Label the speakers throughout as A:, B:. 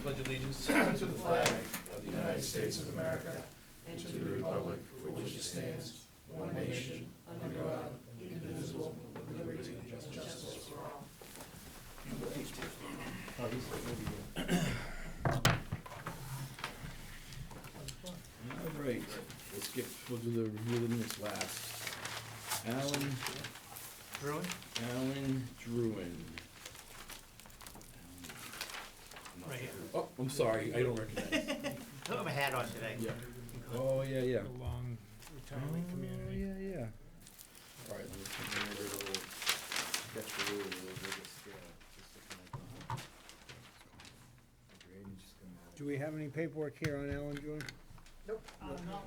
A: pledge allegiance
B: to the flag of the United States of America and to the republic for which it stands, one nation, under God, indivisible, with liberty and justice for all.
A: All right, we'll do the review of the minutes last. Alan Drouin.
C: Right here.
A: Oh, I'm sorry, I don't recognize.
C: I put my hat on today.
A: Yeah. Oh, yeah, yeah.
D: A long retirement community.
A: Oh, yeah, yeah. All right, let's get a little sketch a little bigger scale.
D: Do we have any paperwork here on Alan Drouin?
C: Nope. No.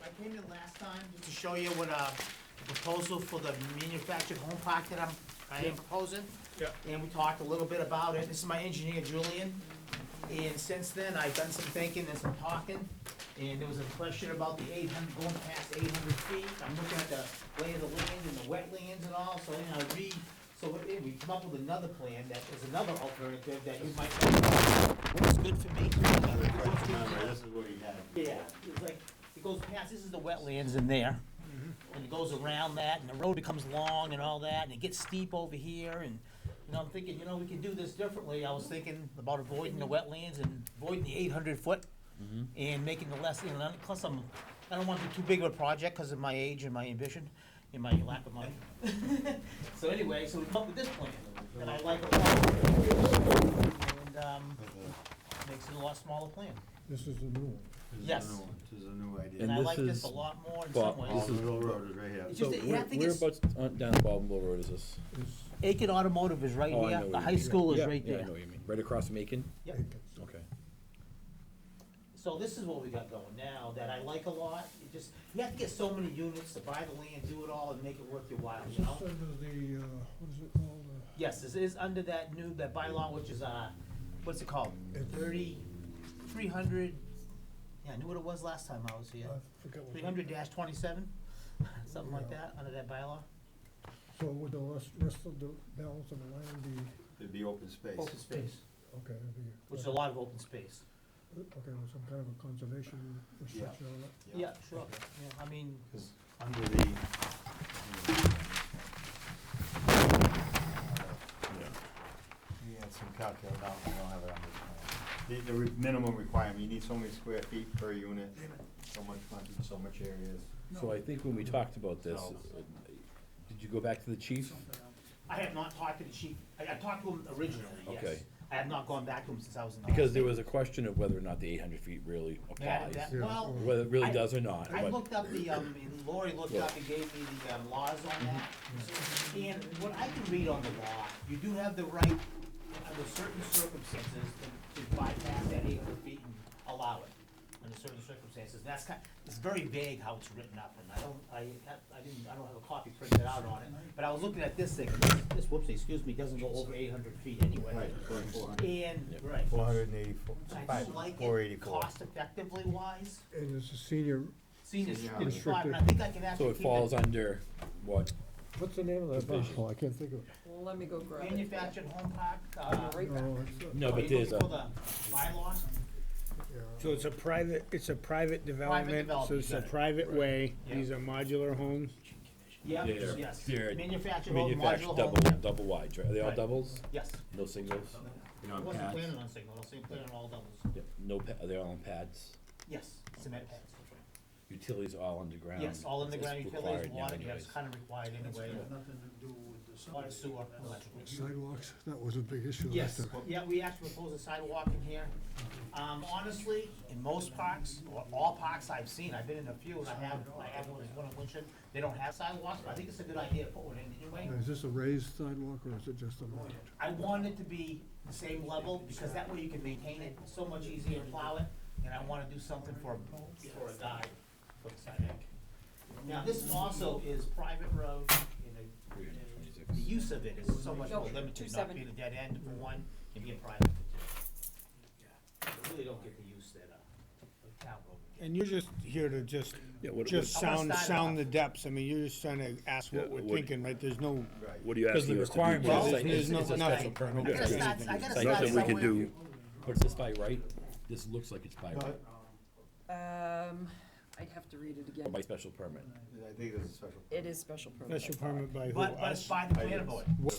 C: I came in last time just to show you what, the proposal for the manufactured home park that I am proposing.
D: Yeah.
C: And we talked a little bit about it. This is my engineer, Julian. And since then, I've done some thinking and some talking. And there was a question about the 800, going past 800 feet. I'm looking at the lay of the land and the wetlands and all, so, we come up with another plan that is another alternative that you might, what's good for me.
E: This is what he had.
C: Yeah, it's like, it goes past, this is the wetlands in there, and it goes around that, and the road becomes long and all that, and it gets steep over here, and, I'm thinking, we can do this differently. I was thinking about avoiding the wetlands and avoiding the 800 foot, and making the less, plus I don't want to do too big of a project because of my age and my ambition, and my lack of money. So anyway, so we come up with this plan, and I like it a lot, and, makes it a lot smaller plan.
D: This is the new one.
C: Yes.
E: This is a new idea.
C: And I
A: this
C: like this
A: is
C: a lot more in some ways.
E: Baldwinville Road is right here.
C: It's
A: So
C: just that you have to get,
A: whereabouts down Baldwinville Road is this?
C: Aiken Automotive is right
A: Oh, I know
C: here,
A: what
C: the
A: you
C: high
A: mean.
C: school is
A: Yeah,
C: right
A: yeah, I
C: there.
A: know what you mean. Right across from Aiken?
C: Yep.
A: Okay.
C: So this is what we got going now, that I like a lot. You have to get so many units to buy the land, do it all, and make it worth your while,
D: Is
C: you
D: this
C: know?
D: under the, what is it called?
C: Yes, this is under that bylaw, which is, what's it called? 300, yeah, I knew what it was last time I was here.
D: I forget what.
C: 300-27, something like that, under that bylaw.
D: So would the rest of the balance of the land be,
E: It'd be open space.
C: Open space,
D: okay, it'd be.
C: which is a lot of open space.
D: Okay, with some kind of a conservation restriction on it?
C: Yeah, sure, yeah, I mean,
E: Because under the. We had some calculation, no, we don't have it on this plan. The minimum requirement, you need so many square feet per unit, so much frontage, so much areas.
A: So I think when we talked about this,
E: So-
A: did you go back to the chief?
C: I have not talked to the chief. I talked to him originally, yes.
A: Okay.
C: I have not gone back to him since I was in the
A: Because there
C: hospital.
A: was a question of whether or not the 800 feet really applies.
C: Well,
A: Whether it really
C: I-
A: does or not.
C: I
A: but-
C: looked up Lori looked up and gave me the laws on that. And what I can read on the law, you do have the right, under certain circumstances, to bypass that 800 feet and allow it, under certain circumstances. That's it's very vague how it's written up, and I don't have a copy printed out on it. But I was looking at this thing, and this, whoopsie, excuse me, doesn't go over 800 feet anyway.
E: Right, going 400.
C: And, right.
E: 484,
C: I don't like it
E: 484.
C: cost effectively wise.
D: And it's a senior,
C: Seniors
E: Yeah.
C: 55, and I think I can
A: So
C: actually
A: it
C: keep
A: falls under what?
D: what's the name of that?
A: Division.
D: Oh, I can't think of it.
F: Well, let me go grab it.
C: Manufactured home park,
F: Right back.
D: No, it's,
A: No,
C: are
A: but
C: you
A: there's
C: looking for
A: a,
C: the bylaws?
D: yeah.
G: So it's a private development, so it's a
C: development,
G: private way,
C: Yeah.
G: these are modular homes.
C: Yep,
A: they're,
C: yes.
A: they're
C: Manufactured home,
A: manufactured
C: modular home.
A: double wides, right? Are they all
C: Right.
A: doubles?
C: Yes.
A: No singles?
C: I
A: They're on
C: wasn't
A: pads?
C: planning on single, I was planning on all doubles.
A: Yep. No, are they all on pads?
C: Yes, cement pads, that's right.
A: Utilities all underground?
C: Yes, all in the
A: It's
C: ground,
A: required
C: utilities, water, yeah,
A: anyways.
C: it's kind of required anyway.
B: Nothing to do with the
C: Water, sewer, electrical.
D: Sidewalks, that was a big issue
C: Yes,
D: last time.
C: yeah, we actually proposed a sidewalk in here. Honestly, in most parks, or all parks I've seen, I've been in a few, and I have one in Winchton, they don't have sidewalks, but I think it's a good idea to put one in anyway.
D: Now, is this a raised sidewalk or is it just a mulch?
C: I want it to be the same level, because that way you can maintain it, it's so much easier to plow it, and I wanna do something for a guide for the sidewalk. Now, this also is private road, and the
A: 326.
C: use of it is so much more
F: Nope,
C: limited, not
F: 270.
C: being a dead end for one, and being private for two. You really don't get the use that a town road would get.
G: And you're just here to
A: Yeah, what,
G: just
C: I wanna start
G: sound
C: off.
G: the depths, I mean, you're just trying to ask
A: Yeah,
G: what we're
A: what-
G: thinking, right, there's no,
A: what do you
G: Because
A: asking
G: the
A: us to do?
G: requirement
A: Well,
G: is
A: it's-
G: there's
A: it's
G: no-
A: a
G: nothing.
A: special permit.
C: I gotta
A: Okay.
C: start
A: Nothing we
C: somewhere.
A: can do. But is this by right? This looks like it's by right,
F: I'd have to read it
A: or
F: again.
A: by special permit.
E: I think there's a special.
F: It is special permit.
G: Special permit by who,
C: But it's
G: us?
C: by the planning board.
G: What's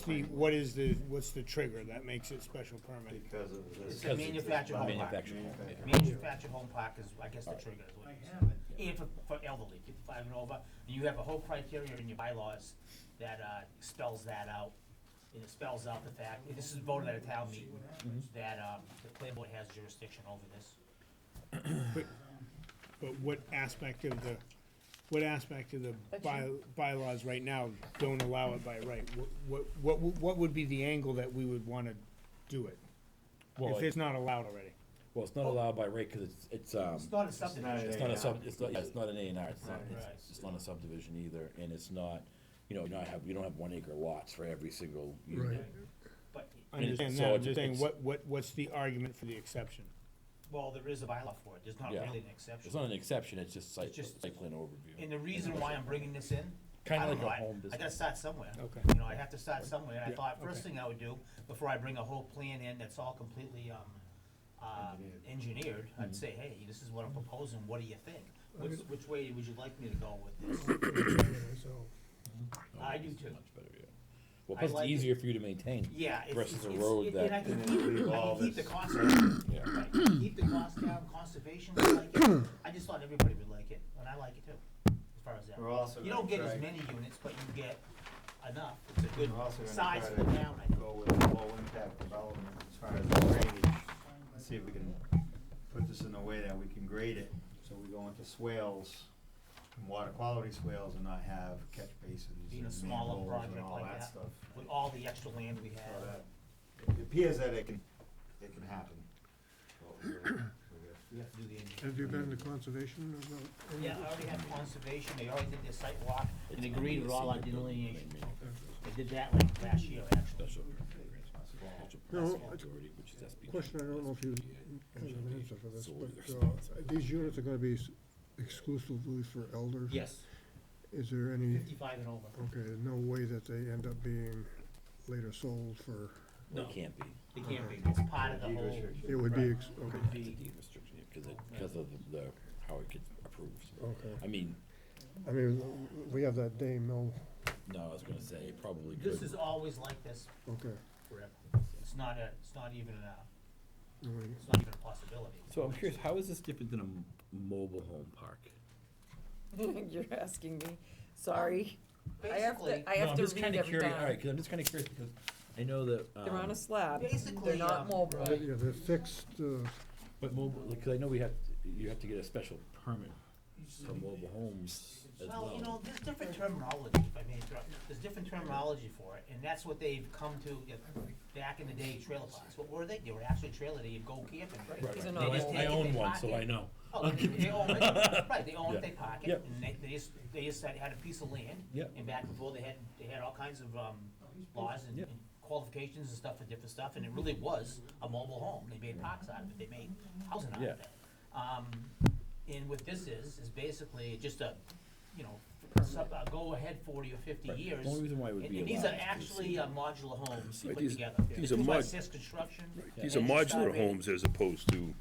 G: the trigger that makes it special permit?
E: Because of this.
C: It's a manufactured home park.
A: Manufactured home, yeah.
C: Manufactured home park is, I guess, the trigger is what you're saying. And for elderly, 55 and over, and you have a whole criteria in your bylaws that spells that out. And it spells out the fact, and this is voted at a town meeting, that the planning board has jurisdiction over this.
G: But what aspect of the bylaws right now don't allow it by right? What would be the angle that we would wanna do it?
A: Well,
G: If it's not allowed already?
A: Well, it's not allowed by right, cause it's
C: It's not a subdivision.
A: it's not a sub, it's not, yeah, it's not an A and R, it's not,
C: Right.
A: it's not a subdivision either, and it's not, you know, you don't have 1 acre lots for every single unit.
D: Right.
C: But,
G: I understand
A: so
G: that, I'm
A: it's-
G: just saying,
A: it's-
G: what's the argument for the exception?
C: well, there is a bylaw for it, there's not
A: Yeah.
C: really an exception.
A: It's not an exception, it's just
C: It's just-
A: site plan overview.
C: And the reason why I'm bringing this in,
A: Kinda
C: I don't
A: like
C: know,
A: a home
C: I
A: business.
C: gotta start somewhere.
G: Okay.
C: You know, I have to start somewhere, and I
G: Yeah,
C: thought first
G: okay.
C: thing I would do, before I bring a whole plan in that's all completely, engineered, I'd say, hey, this is what I'm proposing, what do you think? Which way would you like me to go with this?
D: So,
C: I do too.
A: Much better, yeah. Well,
C: I
A: plus it's
C: like it.
A: easier for you to maintain.
C: Yeah,
A: Versus a road
C: and I
A: that-
C: can
E: And
C: keep,
E: then leave
C: I
E: all
C: can keep the
E: this-
C: cost down,
A: Yeah.
C: right, keep the cost down, conservation would like it, I just thought everybody would like it, and I like it too, as far as that.
E: We're also
C: You don't
E: gonna
C: get as
E: try-
C: many units, but you get enough, it's a good
E: We're also gonna
C: size
E: try
C: for the
E: to
C: town, I think.
E: go with low impact development as far as the drainage. Let's see if we can put this in a way that we can grade it, so we go into swales, and water quality swales, and not have catch basins
C: Being a
E: and
C: smaller
E: manholes
C: project
E: and all
C: like
E: that
C: that,
E: stuff.
C: with all the extra land we
E: So
C: have.
E: that, it appears that it can happen. So we're good.
C: We have to do the engineering.
D: have you been to conservation about?
C: Yeah, I already have conservation, they already did their site walk, and agreed with all our delineation. They did that like last year, actually.
A: Special
D: No,
A: authority, which is SB.
D: Question, I don't know if you have an answer for this,
A: So
D: but, these units are gonna be exclusively for elders?
C: Yes,
D: Is there any,
C: 55 and over.
D: okay, no way that they end up being later sold for,
C: No,
A: It can't be.
C: they can't be, it's part of the
E: Deed
C: whole.
E: restriction.
D: it would be,
C: Right.
D: okay,
C: Could
A: It's a
C: be.
A: deed restriction, because of the, how it gets approved.
D: okay.
A: I mean,
D: I mean, we have that Dame Mill,
A: no, I was gonna say, it probably could.
C: This is always like this
D: okay.
C: forever. It's not even a,
D: No,
C: it's not even a possibility.
A: So I'm curious, how is this different than a mobile home park?
F: You're asking me, sorry. I have
C: Basically,
F: to, I have to read every
A: All right,
F: time.
A: because I'm just kinda curious, because I know that,
F: They're on a slab,
C: Basically,
F: they're not mobile.
D: Yeah, they're fixed,
A: but mobile, because I know you have to get a special permit for mobile homes as well.
C: well, you know, there's different terminology, if I may interrupt. There's different terminology for it, and that's what they've come to, back in the day, trailer parks. What were they? They were actually a trailer that you'd go camping.
A: Right,
F: These
A: right.
F: are
A: No,
F: not
C: They just
F: mobile.
A: I
C: take it,
A: own
C: they
A: one,
C: park
A: so
C: it.
A: I know.
C: Oh, they own it, right, they own
A: Yeah.
C: it, they park it,
A: Yep.
C: and they just had a piece of land.
A: Yep.
C: And back before, they had all kinds of, laws and
A: Yep.
C: and qualifications and stuff for different stuff, and it really was a mobile home. They made parks out of it, they made housing out of
A: Yeah.
C: it. And what this is basically just a, you know, go ahead 40 or 50
A: Right.
C: years.
A: The only reason why it would be
C: And these
A: allowed
C: are
A: is
C: actually modular homes
H: Right,
C: put
H: these-
C: together.
H: these are
C: Two by
H: mod-
C: six construction.
H: These are
C: and it's
H: modular
C: rated-
H: homes as opposed to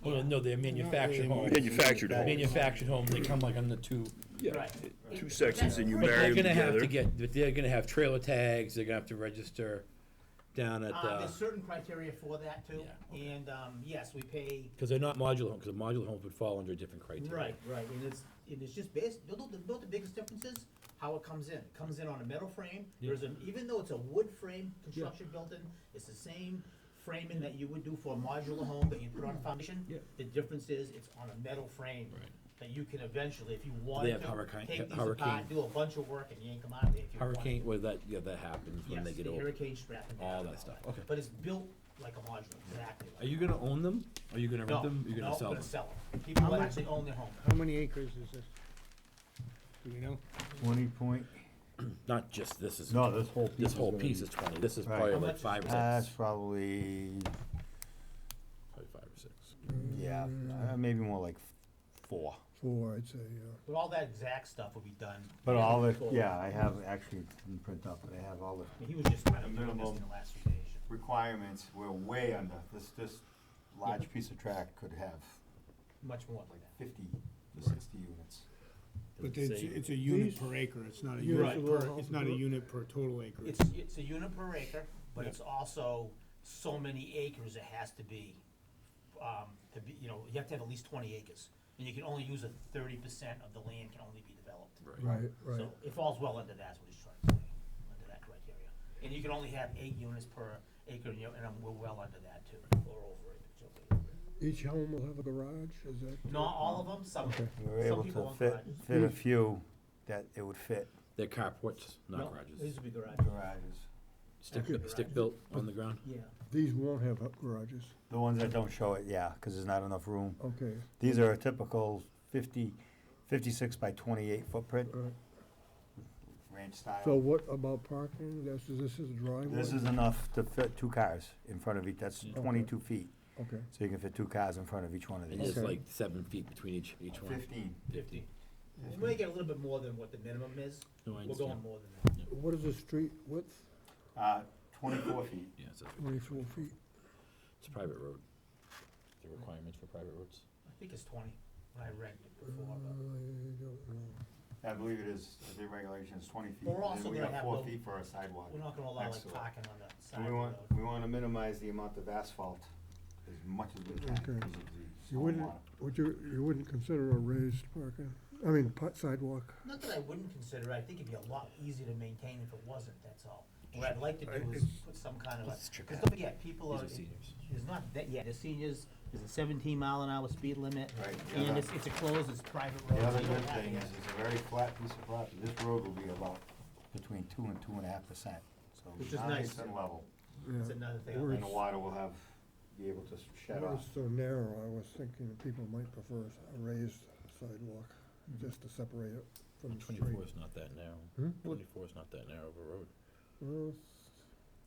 A: Well, no, they're manufactured homes.
H: manufactured homes.
A: Manufactured homes, they come like on the two.
H: Yeah,
C: Right.
H: two sections and you
A: But
H: marry
A: they're
H: them
A: gonna have to
H: together.
A: but they're gonna have trailer tags, they're gonna have to register down at,
C: There's certain criteria for that too,
A: Yeah.
C: and, yes, we pay.
A: cause they're not modular homes, cause modular homes would fall under a different criteria.
C: Right, and it's just based, you know what the biggest difference is? How it comes in. It comes in on a metal frame,
A: Yeah.
C: even though it's a wood frame construction built in, it's the same framing that you would do for a modular home that you put on a foundation.
A: Yeah.
C: The difference is, it's on a metal frame.
A: Right.
C: That you can eventually, if you
A: They
C: wanted
A: have
C: to,
A: hurricane-
C: take these
A: hurricane-
C: apart, do a bunch of work, and you ain't come out of there if you wanted.
A: Hurricane, well, that happens when
C: Yes,
A: they get
C: the
A: old,
C: hurricane strap and
A: all
C: down.
A: that stuff, okay.
C: But it's built like a modular, exactly.
A: Are you gonna own them? Are you gonna rent them? You're gonna
C: No,
A: sell
C: I'm
A: them?
C: gonna sell them. People
G: How
C: who
G: much-
C: actually own their home.
G: How many acres is this? Do we know?
E: 20 point,
A: Not just, this is,
E: no, this whole piece.
A: this whole
E: gonna
A: piece
E: be-
A: is 20, this is
E: Right.
A: probably
C: How
A: like
C: much is
A: 5 or
E: That's
A: 6.
E: probably,
A: Probably 5 or 6.
E: yeah, maybe more like 4.
D: I'd say,
C: But all that exact stuff will be done.
E: But all the,
C: before.
E: yeah, I have actually in print up, but I have all the
C: I mean, he was just kind of doing this in
E: minimum
C: the last few days.
E: requirements. We're way under, this large piece of tract could have
C: Much more than
E: like
C: that.
E: 50 to 60 units.
G: But it's a unit per acre, it's not a
D: Units
G: unit
D: of
G: per,
D: all
G: it's not a
D: houses.
G: unit per total acre.
C: It's a unit per acre, but
G: Yeah.
C: it's also so many acres it has to be, you know, you have to have at least 20 acres. And you can only use 30% of the land can only be developed.
D: Right, right.
C: So it falls well under that, is what he's trying to say, under that criteria. And you can only have 8 units per acre, and we're well under that too, or over it. It's okay.
D: Each home will have a garage, is that?
C: Not all of them, some,
D: Okay.
E: We were
C: some
E: able
C: people
E: to
C: want
E: fit,
C: garages.
E: fit a few that it would fit
A: They're carports, not
C: No,
A: garages.
C: these would be garages.
E: garages.
A: Stick built on the ground?
C: Yeah.
D: These won't have garages,
E: The ones that don't show it, yeah, because there's not enough room.
D: okay.
E: These are a typical 56 by 28 footprint,
D: Right.
E: ranch style.
D: So what about parking? This is a driveway?
E: This is enough to fit 2 cars in front of each, that's 22 feet.
D: Okay,
E: So you can fit 2 cars in front of each one of
A: And
E: these.
A: it's
D: Okay.
A: like 7 feet between each one.
E: 15.
C: 50. We may get a little bit more than what the minimum is.
A: No, I
C: We're
A: understand.
C: going more than that.
D: what is the street width?
E: 24 feet.
A: Yeah, it's a
D: 24 feet.
A: private road. The requirements for private roads.
C: I think it's 20, when I read it
D: I
C: before, but.
D: don't know.
E: I believe it is, the regulation is 20 feet.
C: We're
E: and
C: also
E: then we
C: gonna
E: got
C: have
E: 4
C: no-
E: feet for a sidewalk.
C: We're not gonna allow
E: next
C: like
E: to it.
C: parking on the
E: So
C: side
E: we
C: of the
E: want,
C: road.
E: we want to minimize the amount of asphalt as much as we can.
D: Okay.
E: because of the
D: You wouldn't,
E: stormwater.
D: you wouldn't consider a raised parking, sidewalk?
C: Not that I wouldn't consider it, I think it'd be a lot easier to maintain if it wasn't, that's all. What I'd like to do is
D: It's-
C: put some kind of a,
A: Let's check
C: cause
A: that.
C: don't forget, people
A: These
C: are,
A: are seniors.
C: there's not that, yeah, the seniors, there's a 17-mile-an-hour speed limit.
E: Right,
C: And
E: yeah.
C: it's a closed, it's private road.
E: The other
C: so you don't
E: good
C: have
E: thing
C: to
E: is
C: have-
E: it's a very flat piece of property. This road will be about between 2 and 2.5%. So
C: Which is
E: nice
C: nice.
E: and level.
C: It's
D: Yeah.
C: another thing.
D: Where
E: And the water will have, be able to shed
D: Where
E: off.
D: it's so narrow, I was thinking people might prefer a raised sidewalk, just to separate it from the street.
A: 24 is not that narrow.
D: Hmm?
A: 24 is not that narrow of a road.
D: Well,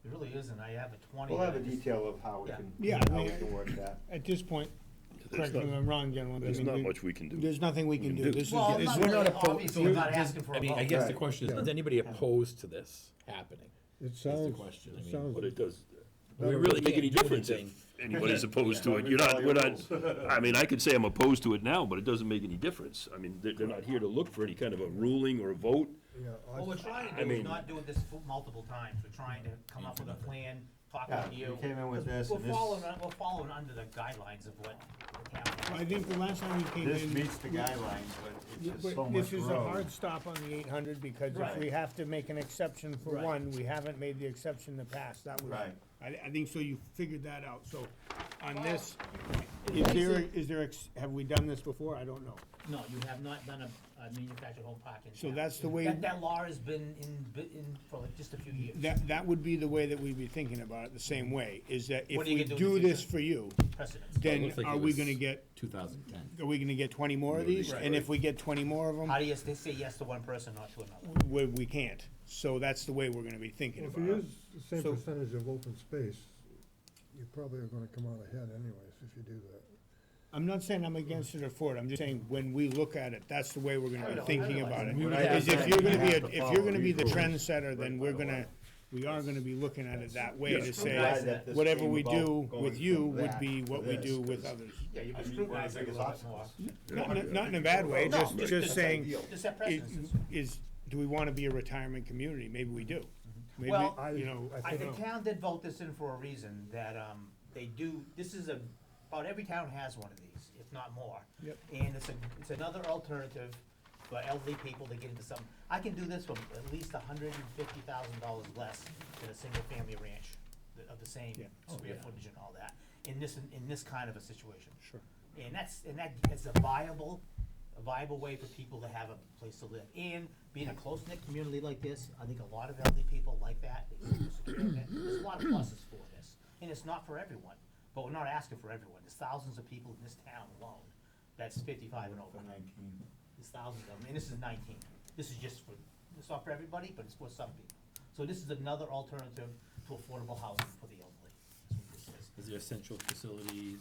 C: It really isn't, I have a 20.
E: We'll have a
C: that I just-
E: detail of how we
C: Yeah.
E: can,
G: Yeah,
E: how
G: I
E: we
G: mean,
E: can work that.
G: At this point,
H: There's
G: correct me if
H: not,
G: I'm wrong, gentlemen. I
H: there's
G: mean,
H: not much we can do.
G: There's nothing we can do. This is,
C: Well,
G: this
C: not
G: is-
C: really, obviously, I'm not asking for a vote.
A: I guess the
E: Right.
A: question is,
D: Yeah.
A: is anybody opposed to this happening?
D: it
A: That's the
D: sounds,
A: question. I
D: it
A: mean,
D: sounds.
H: But it does,
A: We
H: it
A: really
H: really make
A: can't
H: any
A: do
H: difference
A: anything.
H: if anybody's opposed to it. We're not, I mean, I could say I'm opposed to it now, but it doesn't make any difference. I mean, they're not here to look for any kind of a ruling or a vote.
D: Yeah,
C: What we're trying to
H: I
C: do is
H: mean-
C: not do this multiple times, we're trying to come up with a plan, talk
E: Yeah,
C: with you.
E: we came in with
C: 'cause
E: this
C: We're
E: and this-
C: following under the guidelines of what the town.
G: I think the last time we came in.
E: This meets the guidelines, but it's
G: Yeah,
E: just
G: but
E: so much
G: this is a hard
E: road.
G: stop on the 800 because if
C: Right.
G: we have to make an exception for
C: Right.
G: one, we haven't made the exception in the past. That was,
E: Right.
G: I think so you figured that out. So on
C: Well,
G: this,
C: it
G: is there, have we done this before? I don't know.
C: No, you have not done a manufactured home park in
G: So
C: town.
G: that's the way-
C: That law has been in for like just a few years.
G: That would be the way that we'd be thinking about it, the same way, is that if
C: What are you
G: we
C: gonna do in
G: do
C: the
G: this
C: future?
G: for you,
C: Precedents.
G: then
A: looks like
G: are
A: it
G: we
A: was-
G: gonna get,
A: 2010.
G: are we gonna get 20 more of
H: More of
G: these?
H: these,
G: And if we get 20 more of
C: How
G: them,
C: do you say yes to one person, not to another?
G: we can't. So that's the way we're gonna be thinking
D: Well, if
G: about
D: you
G: it.
D: use the same
G: So-
D: percentage of open space, you probably are gonna come out ahead anyways if you do that.
G: I'm not saying I'm against it or for it, I'm just saying, when we look at it, that's the way we're
C: I
G: gonna be
C: know,
G: thinking
C: I
G: about it.
C: realize
E: that.
G: Is if
E: Right.
G: you're gonna be,
E: You have to
G: if you're
E: follow
G: gonna be the
E: these rules.
G: trendsetter, then
E: Right.
G: we are gonna be looking at it that way,
H: Yes.
G: to say,
E: Glad that this
G: whatever
E: came
G: we
E: about
G: do
E: going
G: with you
E: from
G: would
E: that
G: be
E: to
G: what we
E: this,
G: do with
E: 'cause
G: others.
C: Yeah, you've
E: I
C: been
E: mean, one of
C: scrutinized
E: the
C: a
E: biggest
C: little bit more.
E: obstacles.
G: Not in a bad way,
C: No,
G: just saying,
C: To set precedents.
G: is, do we wanna be a retirement community? Maybe we do. Maybe,
C: Well,
G: you know,
C: The town did vote this in for a reason, that, they do, this is about every town has one of these, if not more.
G: Yep.
C: And it's another alternative for elderly people to get into something. I can do this for at least $150,000 less than a single-family ranch of the same
G: Yeah.
C: square footage and all that, in this kind of a situation.
G: Sure.
C: And that's a viable way for people to have a place to live. And being a close-knit community like this, I think a lot of elderly people like that. They feel secure in it. There's a lot of pluses for this. And it's not for everyone, but we're not asking for everyone. There's thousands of people in this town alone that's 55 and over.
E: For 19.
C: There's thousands of them, and this is 19. This is just for, it's not for everybody, but it's for some people. So this is another alternative to affordable housing for the elderly. That's what this is.
A: Is there essential facilities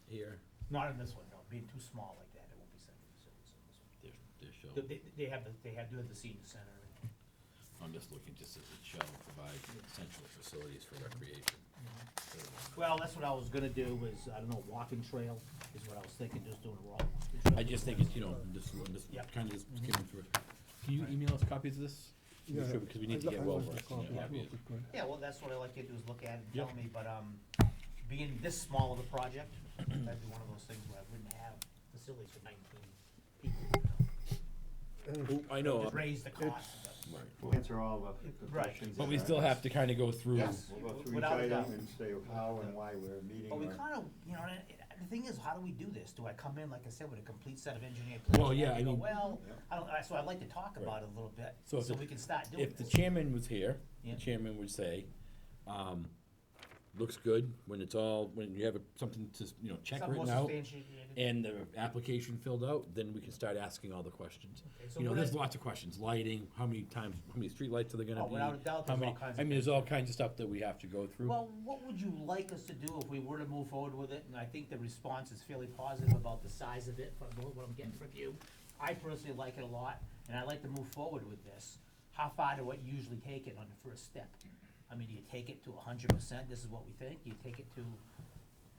A: here?
C: Not in this one, no. Being too small like that, it won't be central facilities in this one.
A: They're shown.
C: They have the senior center.
A: I'm just looking just as it shall provide essential facilities for recreation.
C: Well, that's what I was gonna do, was, I don't know, walking trail is what I was thinking, just doing a walk.
A: I just think it's, just
C: Yep.
A: kind of just skimming through it. Can you email us copies of this?
D: Yeah,
A: Sure, because we need to
D: I'd
A: get
D: li-
A: well
D: I'd like
A: versed
D: to
A: in
D: copy
A: that.
D: it if we could.
C: Yeah, well, that's what I like you to do, is look at it and
A: Yep.
C: tell me, but, being this small of a project, that'd be one of those things where I wouldn't have facilities for 19 people.
D: And
A: I know,
C: Just raise the cost.
E: We'll answer all the
C: Right.
E: questions.
A: but
E: that
A: we
E: are-
A: still have to kind of go through.
C: Yes.
E: We'll go through each
C: Without a
E: item
C: doubt.
E: and say how and why we're meeting.
C: But we
E: or-
C: kind of, the thing is, how do we do this? Do I come in, like I said, with a complete set of engineered plans?
A: Well, yeah,
C: and
A: I
C: go,
A: mean-
C: well, I don't, so I'd like to talk about it a little bit,
A: So
C: so
A: if
C: we
A: the-
C: can start doing
A: If the
C: this.
A: chairman was here, the
C: Yeah.
A: chairman would say, looks good, when it's all, when you have something to, check
C: Something more
A: written out,
C: substantiated.
A: and the application filled out, then we can start asking all the questions.
C: Okay, so what
A: There's
C: I-
A: lots of questions, lighting, how many streetlights are there gonna
C: Oh,
A: be?
C: without a doubt,
A: how
C: there's
A: many-
C: all kinds of
A: I mean, there's
C: things.
A: all kinds of stuff that we have to go through.
C: Well, what would you like us to do if we were to move forward with it? And I think the response is fairly positive about the size of it, from what I'm getting from you. I personally like it a lot, and I'd like to move forward with this. How far do I usually take it on the first step? I mean, do you take it to 100%, this is what we think? Do you take it to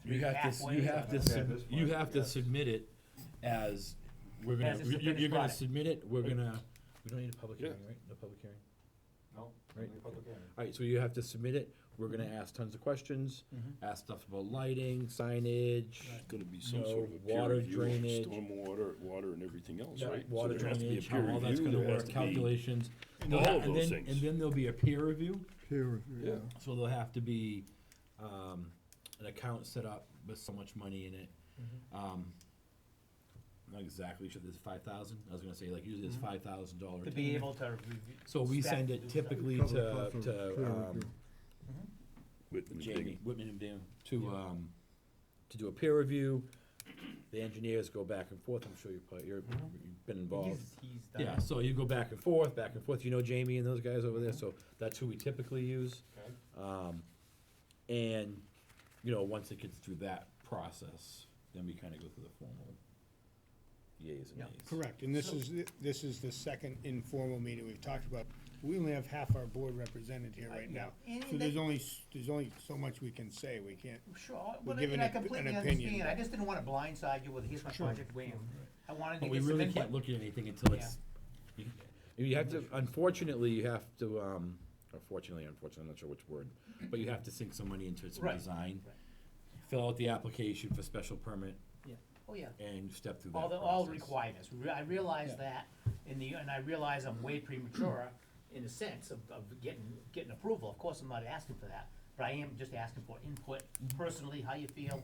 A: You have to,
C: halfway?
A: you have to,
E: Yeah, this
A: you
E: one,
A: have to
E: yes.
A: submit it as, we're
C: As
A: gonna,
C: it's a
A: you're
C: finished
A: gonna
C: product.
A: submit it, we don't need a public
H: Yeah.
A: hearing, right? No public hearing?
E: No,
A: Right.
E: only public hearing.
A: Alright, so you have to submit it, we're gonna ask tons of questions, ask stuff about lighting, signage,
H: There's gonna be some
A: No,
H: sort of a peer
A: water
H: review of
A: drainage.
H: stormwater, water and everything else,
A: yeah,
H: right? So
A: water
H: there has to be a
A: drainage, how
H: peer
A: all that's
H: review,
A: gonna
H: there has
A: work,
H: to be-
A: calculations.
H: And
A: They'll
H: all
A: ha-
H: of
A: and
H: those
A: then-
H: things.
A: And then there'll be a peer review,
D: Peer review,
H: Yeah.
D: yeah.
A: so there'll have to be, an account set up with so much money in it. Not exactly sure, there's 5,000, I was gonna say, like, usually there's $5,000.
C: To be able to review.
A: So we
C: spec-
A: send
C: do
A: it
C: stuff.
A: typically
D: Cover
A: to,
D: cost of peer review.
H: Whitman and
A: Jamie,
H: Bingham.
A: Whitman and Bingham, to do a peer review. The engineers go back and forth, I'm sure you've been involved.
C: He's done
A: Yeah,
C: it.
A: so you go back and forth, Jamie and those guys over there, so that's who we typically use. And, once it gets through that process, then we kinda go through the formal yays and
C: Yeah.
A: nays.
G: Correct, and this is the second informal meeting we've talked about. We only have half our board represented here right now.
C: And
G: So there's only so much we can say, we can't.
C: Sure,
G: We're
C: but
G: giving
C: I
G: an
C: completely
G: opinion.
C: understand. I just didn't wanna blindside you with, here's my
G: Sure.
C: project, wham. I wanted to
A: But we
C: get some
A: really can't
C: input.
A: look at anything until it's, you have to, unfortunately, you have to, unfortunately, I'm not sure which word, but you have to sink some money into some
C: Right.
A: design.
C: Right.
A: Fill out the application for special permit
C: Yeah, oh, yeah.
A: and step through that
C: All
A: process.
C: the requirements. I realize that, and I realize I'm way premature in the sense of getting approval. Of course, I'm not asking for that, but I am just asking for input, personally, how you feel.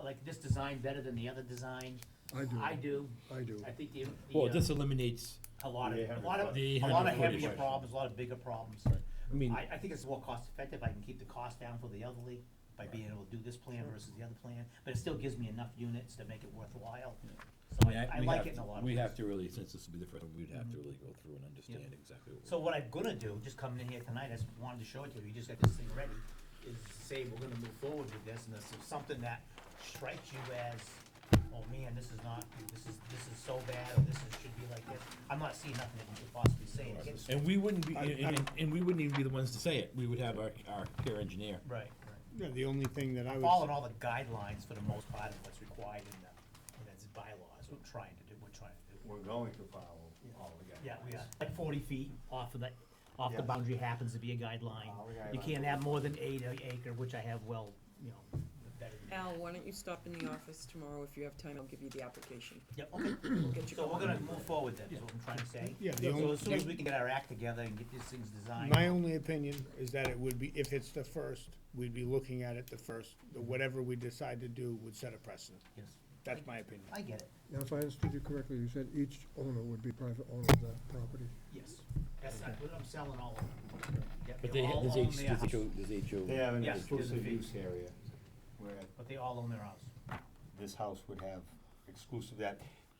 C: Like this design better than the other design?
D: I do.
C: I do.
D: I do.
C: I think
A: Well, this eliminates,
C: a lot of,
E: The
C: a
E: 800
C: lot of,
A: The
C: a lot of
A: 800
C: heavier
A: footage.
C: problems, a lot of bigger problems.
A: I mean,
C: I think it's more cost effective, I can keep the cost down for the elderly by being able to do this plan versus the other plan, but it still gives me enough units to make it worthwhile. So I
A: we
C: like
A: have
C: it in a
A: to-
C: lot of
A: we
C: ways.
A: have to really, since this will be the first one, we'd have to really go through and understand exactly what.
C: So what I'm gonna do, just coming in here tonight, I just wanted to show it to you, you just got this thing ready, is say we're gonna move forward with this, and this is something that strikes you as, oh man, this is not, this is so bad, or should be like this. I'm not seeing nothing that you could possibly say against it.
A: And we wouldn't be, and we wouldn't even be the ones to say it, we would have our peer engineer.
C: Right, right.
G: Yeah, the only thing that I would.
C: Following all the guidelines for the most part of what's required in the bylaws, we're trying to do.
E: We're going to follow all the guidelines.
C: Yeah, we are, like 40 feet off of the
E: Yes.
C: boundary happens to be a guideline.
E: All the
C: You
E: guidelines.
C: can't have more than 8 acre, which I have better than that.
F: Al, why don't you stop in the office tomorrow? If you have time, I'll give you the application.
C: Yeah, okay.
F: We'll get you
C: So we're
F: going.
C: gonna move forward then, is what I'm trying to say.
G: Yeah, the
C: So
G: only-
C: as soon as we can get our act together and get these things designed.
G: My only opinion is that it would be, if it's the first, we'd be looking at it the first. Whatever we decide to do would set a precedent.
C: Yes,
G: That's my opinion.
C: I get it,
D: Now, if I understood you correctly, you said each owner would be private owner of that property.
C: yes. I'm selling all of them. Yeah,
A: But
C: they
A: they,
C: all
A: there's
C: own
A: H,
C: their
A: there's
C: house,
A: HO, there's HO.
E: They have an
C: Yes, there's a
E: exclusive
C: fee.
E: use area where
C: But they all own their house.
E: this house would have exclusive,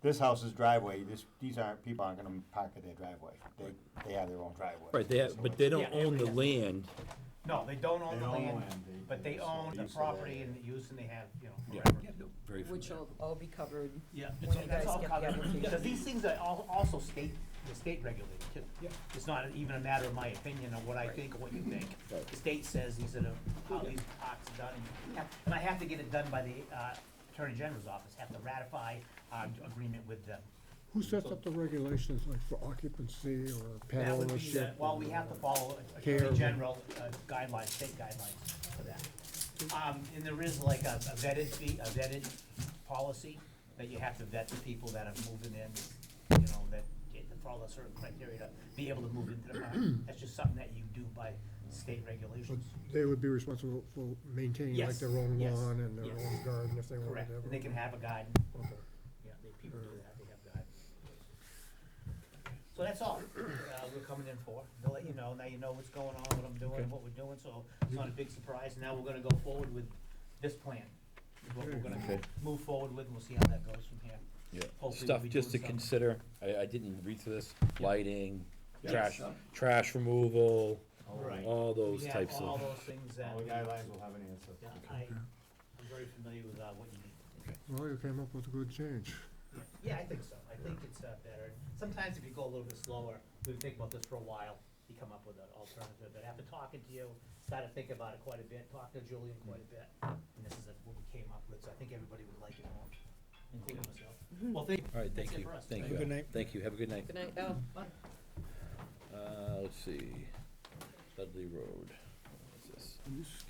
E: this house's driveway, these people aren't gonna park at their driveway. They have their own driveway.
A: Right, they have, but they don't
C: Yeah,
A: own the
C: yeah.
A: land.
C: No, they don't own
E: They
C: the
E: own
C: land,
E: land,
C: but they own the
E: use of
C: property
E: that.
C: and the use, and they have,
A: Yeah,
C: forever.
A: yeah, no, very
F: Which
A: familiar.
F: will all be covered.
C: Yeah,
F: When you
C: that's
F: guys
C: all
F: get the
C: covered.
F: application.
C: Because these things are also state the state regulated too.
A: Yeah.
C: It's not even a matter of my opinion or what I think or what you think.
A: Right.
C: The state says these are how these parks are done, and I have to get it done by the Attorney General's office, have to ratify our agreement with them.
D: Who sets up the regulations, like for occupancy or pet
C: That would be
D: ownership?
C: well, we have to follow
D: Care
C: Attorney
D: of-
C: General guidelines, state guidelines for that. And there is like a vetted fee, a vetted policy, that you have to vet the people that are moving in, you know, that follow a certain criteria to be able to move into the park. That's just something that you do by state
D: But
C: regulations.
D: they would be responsible for maintaining like
C: Yes,
D: their own
C: yes,
D: lawn and their
C: yes.
D: own garden if they wanted
C: Correct,
D: to have.
C: and they can have a guide,
D: Okay.
C: yeah, people do that, they have guide. So that's all, we're coming in for, to let you know, now you know what's going on, what I'm doing, what we're doing, so it's not a big surprise, now we're gonna go forward with this plan. Is what we're gonna
A: Okay.
C: move forward with, and we'll see how that goes from here.
A: Yeah,
C: Hopefully
A: stuff
C: we'll be
A: just to
C: doing some-
A: consider, I didn't read through this, lighting,
C: Yes.
A: trash removal,
C: Right.
A: all those
C: We have
A: types
C: all
A: of.
C: those things that,
E: All the guidelines will have an answer.
C: yeah, I'm very familiar with, what you need.
D: Well, you came up with a good change.
C: Yeah, I think so. I think it's better. Sometimes if you go a little bit slower, we've been thinking about this for a while, you come up with an alternative. But after talking to you, started thinking about it quite a bit, talked to Julian quite a bit, and this is what we came up with, so I think everybody would like it more. Including myself. Well, thank
A: All right,
C: that's
A: thank
C: it
A: you,
C: for us.
A: thank
G: Have
A: you.
G: a good
A: Al.
G: night.
A: Thank you, have a good night.
F: Good night, Al.
A: Let's see, Dudley Road, what is this?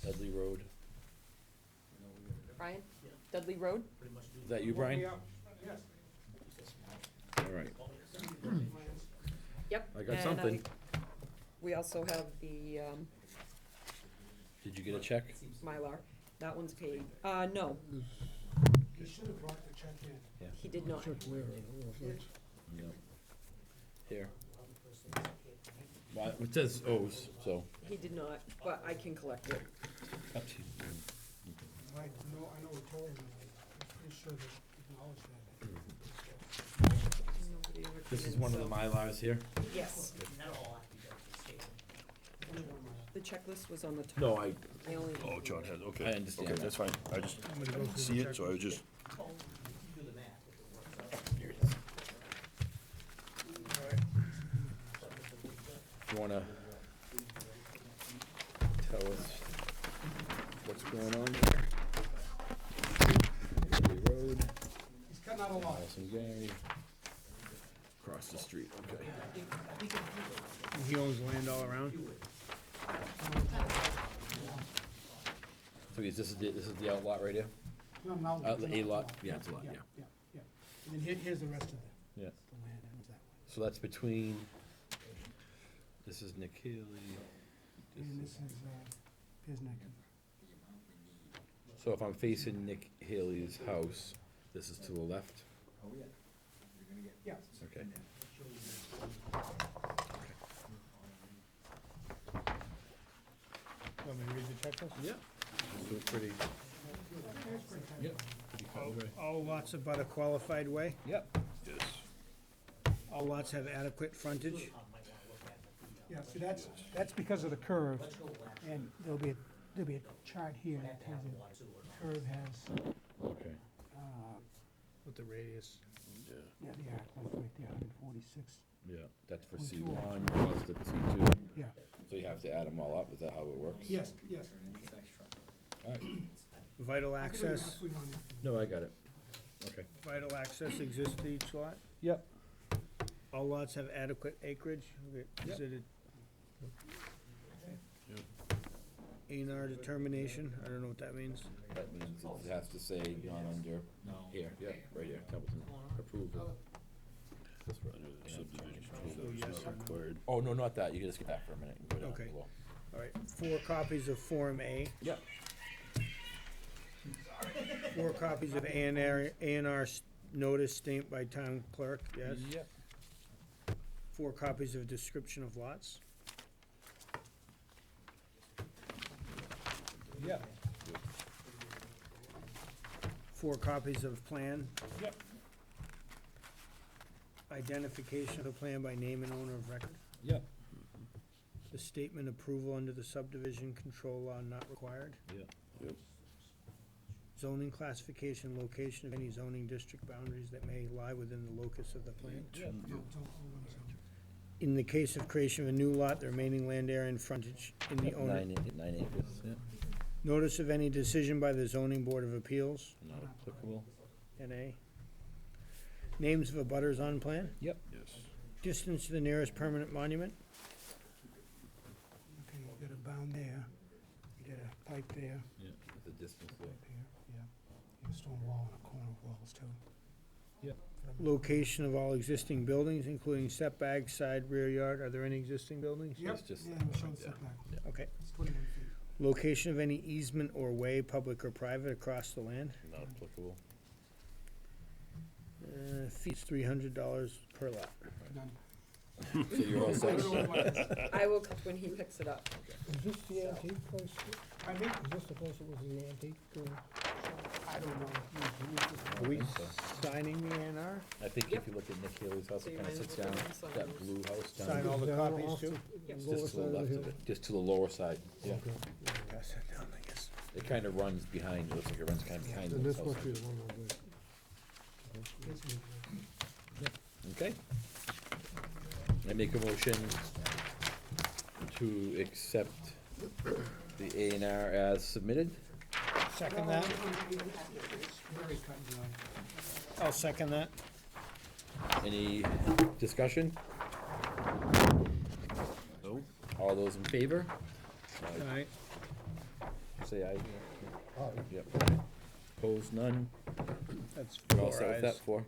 A: Dudley Road,
F: Brian? Dudley Road?
C: Pretty much do
A: is that you, Brian? All right,
F: Yep.
A: I got
F: and
A: something.
F: We also have the,
A: Did you get a check?
F: Mylar. That one's paid. No,
B: He should have brought the check in.
F: he did not.
D: Check there, I don't know if that's.
A: Yep. Here. Well, it says O's, so.
F: He did not, but I can collect it.
A: Up to you.
B: I know we told him, I'm pretty sure they acknowledged that.
F: Nobody ever
A: This
F: came
A: is
F: in,
A: one of the
F: so-
A: Mylars here?
F: Yes,
C: That'll all have to be done for the state.
F: the checklist was on the top.
A: No, I
F: only.
H: Oh, John has, okay.
A: I understand
H: Okay,
A: that.
H: that's fine. I just
G: I'm gonna go through
H: see
G: the
H: it, so I was just,
C: Oh, you do the math if it works out.
A: Here it is. You wanna tell us what's going on here? Dudley Road,
B: He's cutting out a lot.
A: Allison Gary, across the street, okay.
G: He owns land all around.
A: So is this the outlot right here?
B: No, no.
A: A lot, yeah, it's a lot, yeah.
B: Yeah. And then here's the rest of
A: Yeah.
B: the land, ends that way.
A: So that's between, this is Nick Haley.
B: And this is, Pisnick.
A: So if I'm facing Nick Haley's house, this is to the left?
B: Yeah.
A: Okay.
G: Want me to read the checklist?
A: Yeah. So it's pretty. Yep.
G: All lots abut a qualified way.
A: Yep.
G: All lots have adequate frontage.
B: Yeah, see, that's because of the curve, and there'll be a chart here that tells you the curve has,
A: Okay.
G: With the radius.
B: yeah, the arc length right there, 146.
A: Yeah, that's for C
B: 0.2.
A: one plus the C two,
B: Yeah,
A: so you have to add them all up, is that how it works?
B: yes.
A: All right.
G: Vital
B: I could read
G: access,
B: halfway on that.
A: No, I got it. Okay.
G: vital access exists to each lot.
A: Yep.
G: All lots have adequate acreage. Okay, is
A: Yep.
G: it A&R determination? I don't know what that means.
A: That means it has to say gone under, here, yeah, right here, Templeton, approval.
H: subdivision
G: So
H: approval is
G: yes
H: not
G: or no?
H: required.
A: Oh, no, not that, you can just get back for a minute and go down
G: Okay.
A: below.
G: All right, 4 copies of Form A.
A: Yep.
G: 4 copies of A&R notice stamped by town clerk, yes.
A: Yep.
G: 4 copies of description of lots.
A: Yep.
G: 4 copies of plan.
A: Yep.
G: Identification of the plan by name and owner of record.
A: Yep.
G: The statement approval under the subdivision control law not required.
A: Yep.
H: Yep.
G: zoning classification, location of any zoning district boundaries that may lie within the locus of the plan. In the case of creation of a new lot, the remaining land area and frontage in the owner.
A: 9 acres, yeah,
G: Notice of any decision by the zoning board of appeals,
A: not applicable.
G: NA. Names of abutters on plan.
A: Yep.
H: Yes.
G: Distance to the nearest permanent monument.
I: Okay, you got a bound there, you got a pipe there,
A: Yeah, the distance there.
I: pipe here, yeah. You got a stone wall and a corner of walls too.
A: Yep.
G: Location of all existing buildings, including setbacks, side, rear yard. Are there any existing buildings?
I: Yep,
A: It's just
I: yeah, we'll show
A: right
I: the
A: there.
I: setback.
G: Okay.
I: It's 21 feet.
G: Location of any easement or way, public or private, across the land.
A: Not applicable.
G: Fees $300 per lot.
I: None.
A: So you're all
I: I
A: set?
I: don't know what it is.
F: I will cut when he picks it up.
D: Is this the antique place?
I: I think,
D: Is this the place that was the antique?
I: I don't know.
G: Are we signing the A&R?
A: I think if you look at Nick Haley's house,
F: So
A: it
F: you
A: kinda
F: might
A: sits
F: as well
A: down,
F: go inside
A: that
F: yours.
A: blue house down
G: Sign
A: there.
G: all the
D: Down
G: copies
D: off
G: too?
F: Yep.
D: lower
A: Just to the
D: side of
A: left
D: hill.
A: of it, just to the lower side, yeah.
G: Pass that down, I guess.
A: It kinda runs behind, it looks like it runs kinda behind
D: And
A: those
D: this must be
A: houses.
D: the one over there.
A: Okay. I make a motion to accept the A and R as submitted.
G: Second that?
I: Very cut and dry.
G: I'll second that.
A: Any discussion?
H: No?
A: All those in favor?
G: All right.
A: Say aye.
D: Oh,
A: Yep. Opposed, none?
G: That's
A: We're all
G: 4
A: set with that,
G: ayes.
A: 4?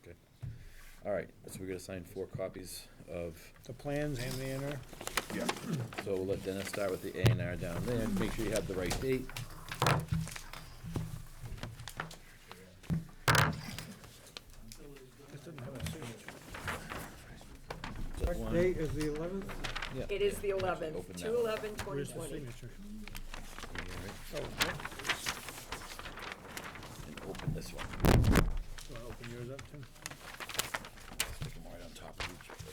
A: Okay. All right, so we're gonna sign 4 copies of,
G: The plans and the A&R.
A: so we'll let Dennis start with the A and R down there, make sure you have the right date. Just
D: What
A: one.
D: date is the 11th?
A: Yeah.
F: It is the 11th,
A: Open that one.
F: 2/11/2020.
G: Where's the signature?
A: All right,
G: Oh,
A: and open this one.
G: so I'll open yours up too.
A: Stick them right on top of each other.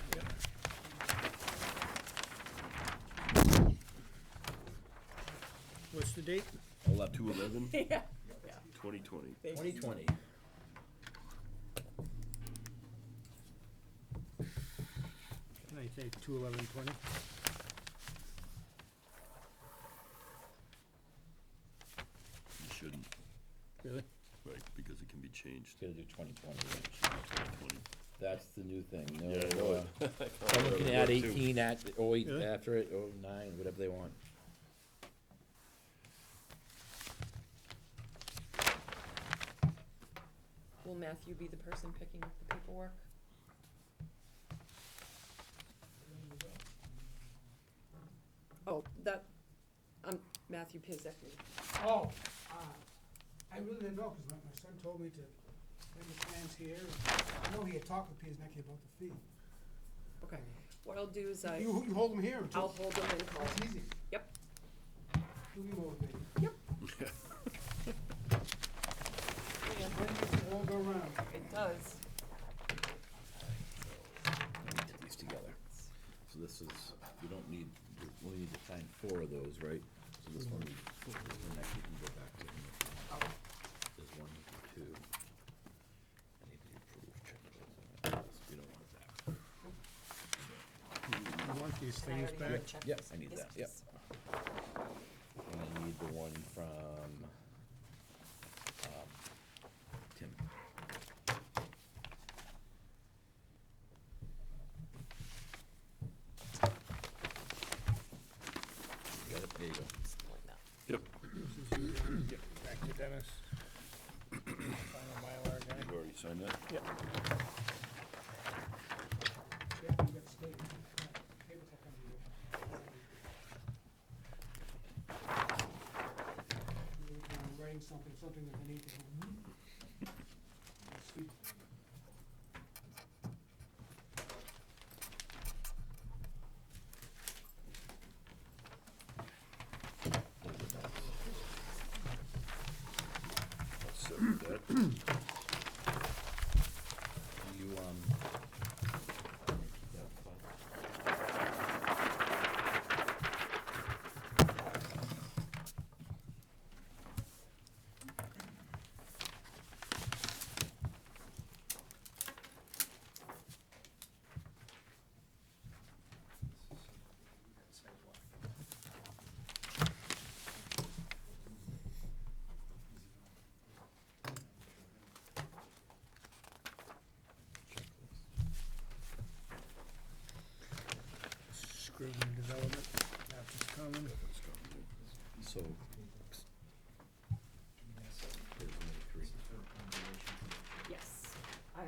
G: What's the date?
H: 2/11,
F: Yeah.
H: 2020.
A: 2020.
G: Can I say 2/11/20?
H: You shouldn't,
G: Really?
H: right, because it can be changed.
A: Gotta do 2020.
H: 2020.
A: That's the new thing. No,
H: Yeah, I know
A: someone can add
H: That too.
A: 18 at, or 8
G: Really?
A: after it, or 9, whatever they want.
F: Will Matthew be the person picking up the paperwork? Oh, that, Matthew Pizzecki.
I: Oh, I really didn't know, because my son told me to bring the plans here. I know he had talked with Piznecki about the fee.
F: Okay, what I'll do is
I: You hold them here
F: I'll
I: until,
F: hold them and call.
I: that's easy.
F: Yep.
I: Do you know what they?
F: Yep.
I: When does it all go around?
F: It does.
A: Let me put these together. So this is, you don't need, you only need to sign 4 of those, right? So this one actually can go back to him. There's 1, 2. I need to approve, check those. We don't want that.
G: You want these
F: I
G: things
F: already
G: back?
F: have a check
A: Yep,
F: this-
A: I need
F: this
A: that, yep.
F: piece.
A: And I need the one from, Tim. Got it, there you go.
F: Something like that.
H: Yep,
G: Get back to Dennis. Final Mylar guy.
H: you've already signed that?
G: Yep.
I: Yeah, you got the state. Paper tech on you. Writing something that they need to. Sweet.
H: Let's set with that.
A: You,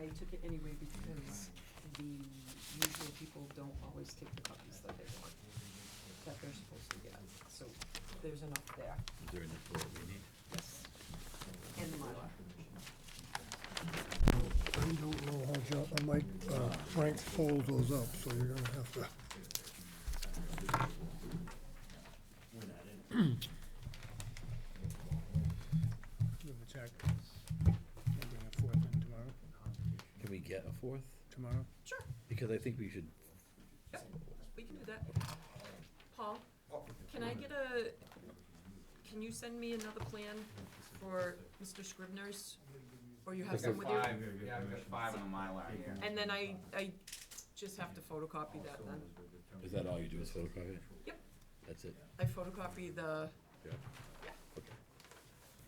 F: I took it anyway because usually people don't always take the copies that they want, that they're supposed to get, so there's enough there.
A: Is there enough for what we need?
F: Yes. And the Mylar.
D: I don't know how Frank folds those up, so you're gonna have to.
G: Give a check. Maybe a fourth in tomorrow,
A: Can we get a fourth?
G: tomorrow.
F: Sure,
A: Because I think we should,
F: yeah, we can do that. Paul, can I get can you send me another plan for Mr. Scribner's? Or you have some with you?
B: Yeah, I've got 5 on the Mylar here.
F: And then I just have to photocopy that then.
A: is that all you do is photocopy it?
F: Yep.
A: That's it?
F: I photocopy the,
A: Yeah.
F: yeah.
A: Okay.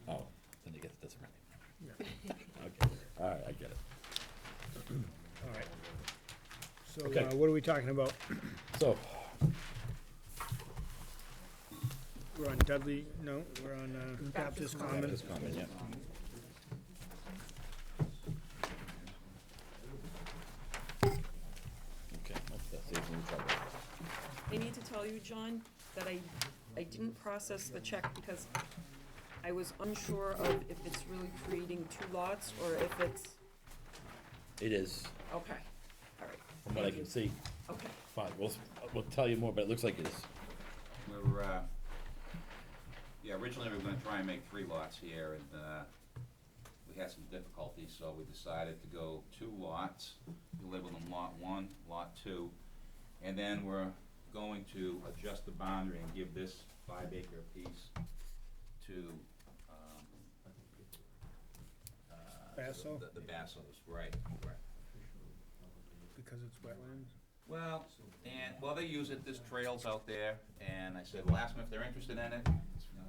A: Oh, then you get this right.
G: Yeah.
A: Okay, all right, I get it.
G: All right. So,
A: Okay.
G: what are we talking about?
A: So,
G: We're on Dudley, no, we're on, Baptist Common.
A: Baptist Common, yeah. Okay, that saves me trouble.
F: I need to tell you, John, that I didn't process the check because I was unsure of if it's really creating 2 lots or if it's,
A: It is,
F: okay, all right.
A: from what I
F: Thank
A: can
F: you.
A: see,
F: Okay,
A: fine, we'll tell you more, but it looks like it is.
B: We're, yeah, originally we were gonna try and make 3 lots here, and, we had some difficulties, so we decided to go 2 lots. We labeled them Lot 1, Lot 2, and then we're going to adjust the boundary and give this 5-acre piece to,
G: Basso?
B: The Bassos, right.
G: Because it's wetlands?
B: Well, they use it, there's trails out there, and I said, well, ask them if they're interested in it.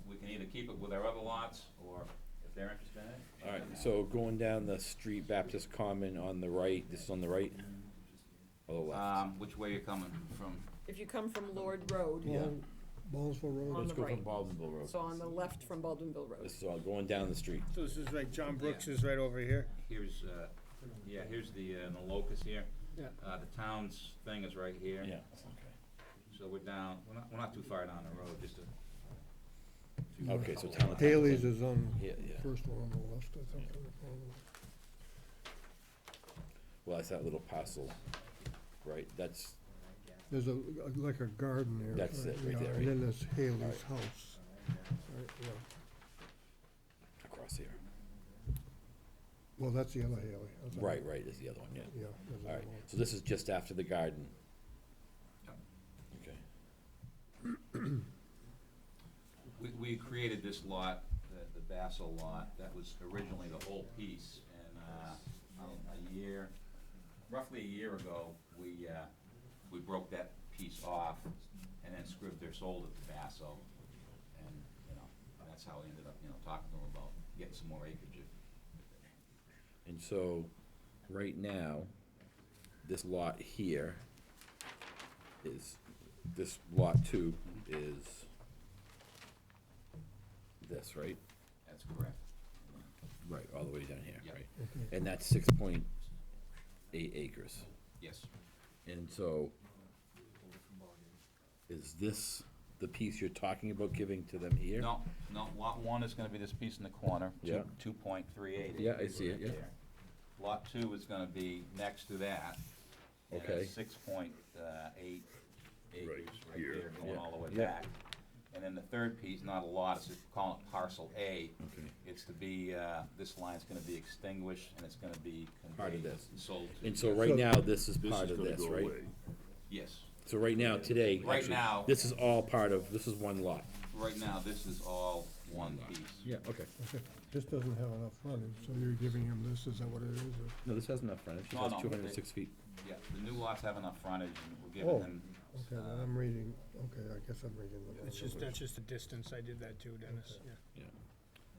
B: We can either keep it with our other lots, or if they're interested in it.
A: All right, so going down the street, Baptist Common on the right, this is on the right? Or the left?
B: Which way you coming from?
F: if you come from Lord Road,
D: Ballsville Road.
F: On
A: Let's
F: the
A: go from
F: right.
A: Baldwinville Road.
F: so on the left from Baldwinville Road.
A: This is all going down the street.
G: So this is like John Brooks is right over here?
B: Here's, here's the locus here.
G: Yeah.
B: The town's thing is right here.
A: Yeah,
B: So we're down, we're not too far down the road, just a.
A: okay, so town of
D: Haley's
A: Templeton.
D: is on,
A: Yeah, yeah.
D: first one on the left, I think.
A: Well, that's that little parcel, right, that's,
D: There's like a garden there.
A: That's it, right
D: yeah,
A: there, right?
D: And then there's Haley's
A: Alright.
D: house. Right, yeah.
A: across here.
D: Well, that's the other Haley. That's the-
A: Right, right, is the other one, yeah.
D: Yeah. there's
A: All right,
D: another one.
A: so this is just after the garden.
B: Yep.
A: Okay.
B: We created this lot, the Basso lot, that was originally the whole piece, and, roughly a year ago, we broke that piece off, and then Scribner sold it to Basso, and, that's how we ended up, talking to him about getting some more acreage.
A: And so, right now, this lot here is, this lot 2 is this, right?
B: That's correct.
A: Right, all the way down here,
B: Yep.
A: right?
D: Okay.
A: And that's 6.8 acres.
B: Yes.
A: And so, is this the piece you're talking about giving to them here?
B: No, lot 1 is gonna be this piece in the corner,
A: Yeah.
B: 2.38 acres.
A: Yeah, I see it,
B: right
A: yeah.
B: there. Lot 2 is gonna be next to that. and
A: Okay.
B: it's 6.8 acres
H: Right
B: right
H: here.
B: there, going
A: Yeah.
B: all the way
A: Yeah.
B: back. And then the third piece, not a lot, it's just calling it parcel A.
A: Okay.
B: It's to be, this line's gonna be extinguished, and it's gonna be
A: Part of
B: conveyed,
A: this.
B: sold to.
A: And so right now, this is
H: This
A: part
H: is
A: of
H: gonna
A: this,
H: go
A: right?
H: away.
B: Yes,
A: So right now, today,
B: Right
A: actually,
B: now-
A: this is all part of, this is one lot.
B: right now, this is all one piece.
A: Yeah, okay.
D: Okay. This doesn't have enough frontage, so you're giving him this, is that what it is? or-
A: No, this has enough frontage, it
B: No,
A: has
B: no,
A: 206 feet.
B: Yeah, the new lots have enough frontage, and we're
D: Oh,
B: giving them.
D: Okay, then I'm reading, okay, I guess I'm reading the wrong
G: It's just,
D: numbers.
G: that's just the distance, I did that too, Dennis, yeah.
A: Yeah.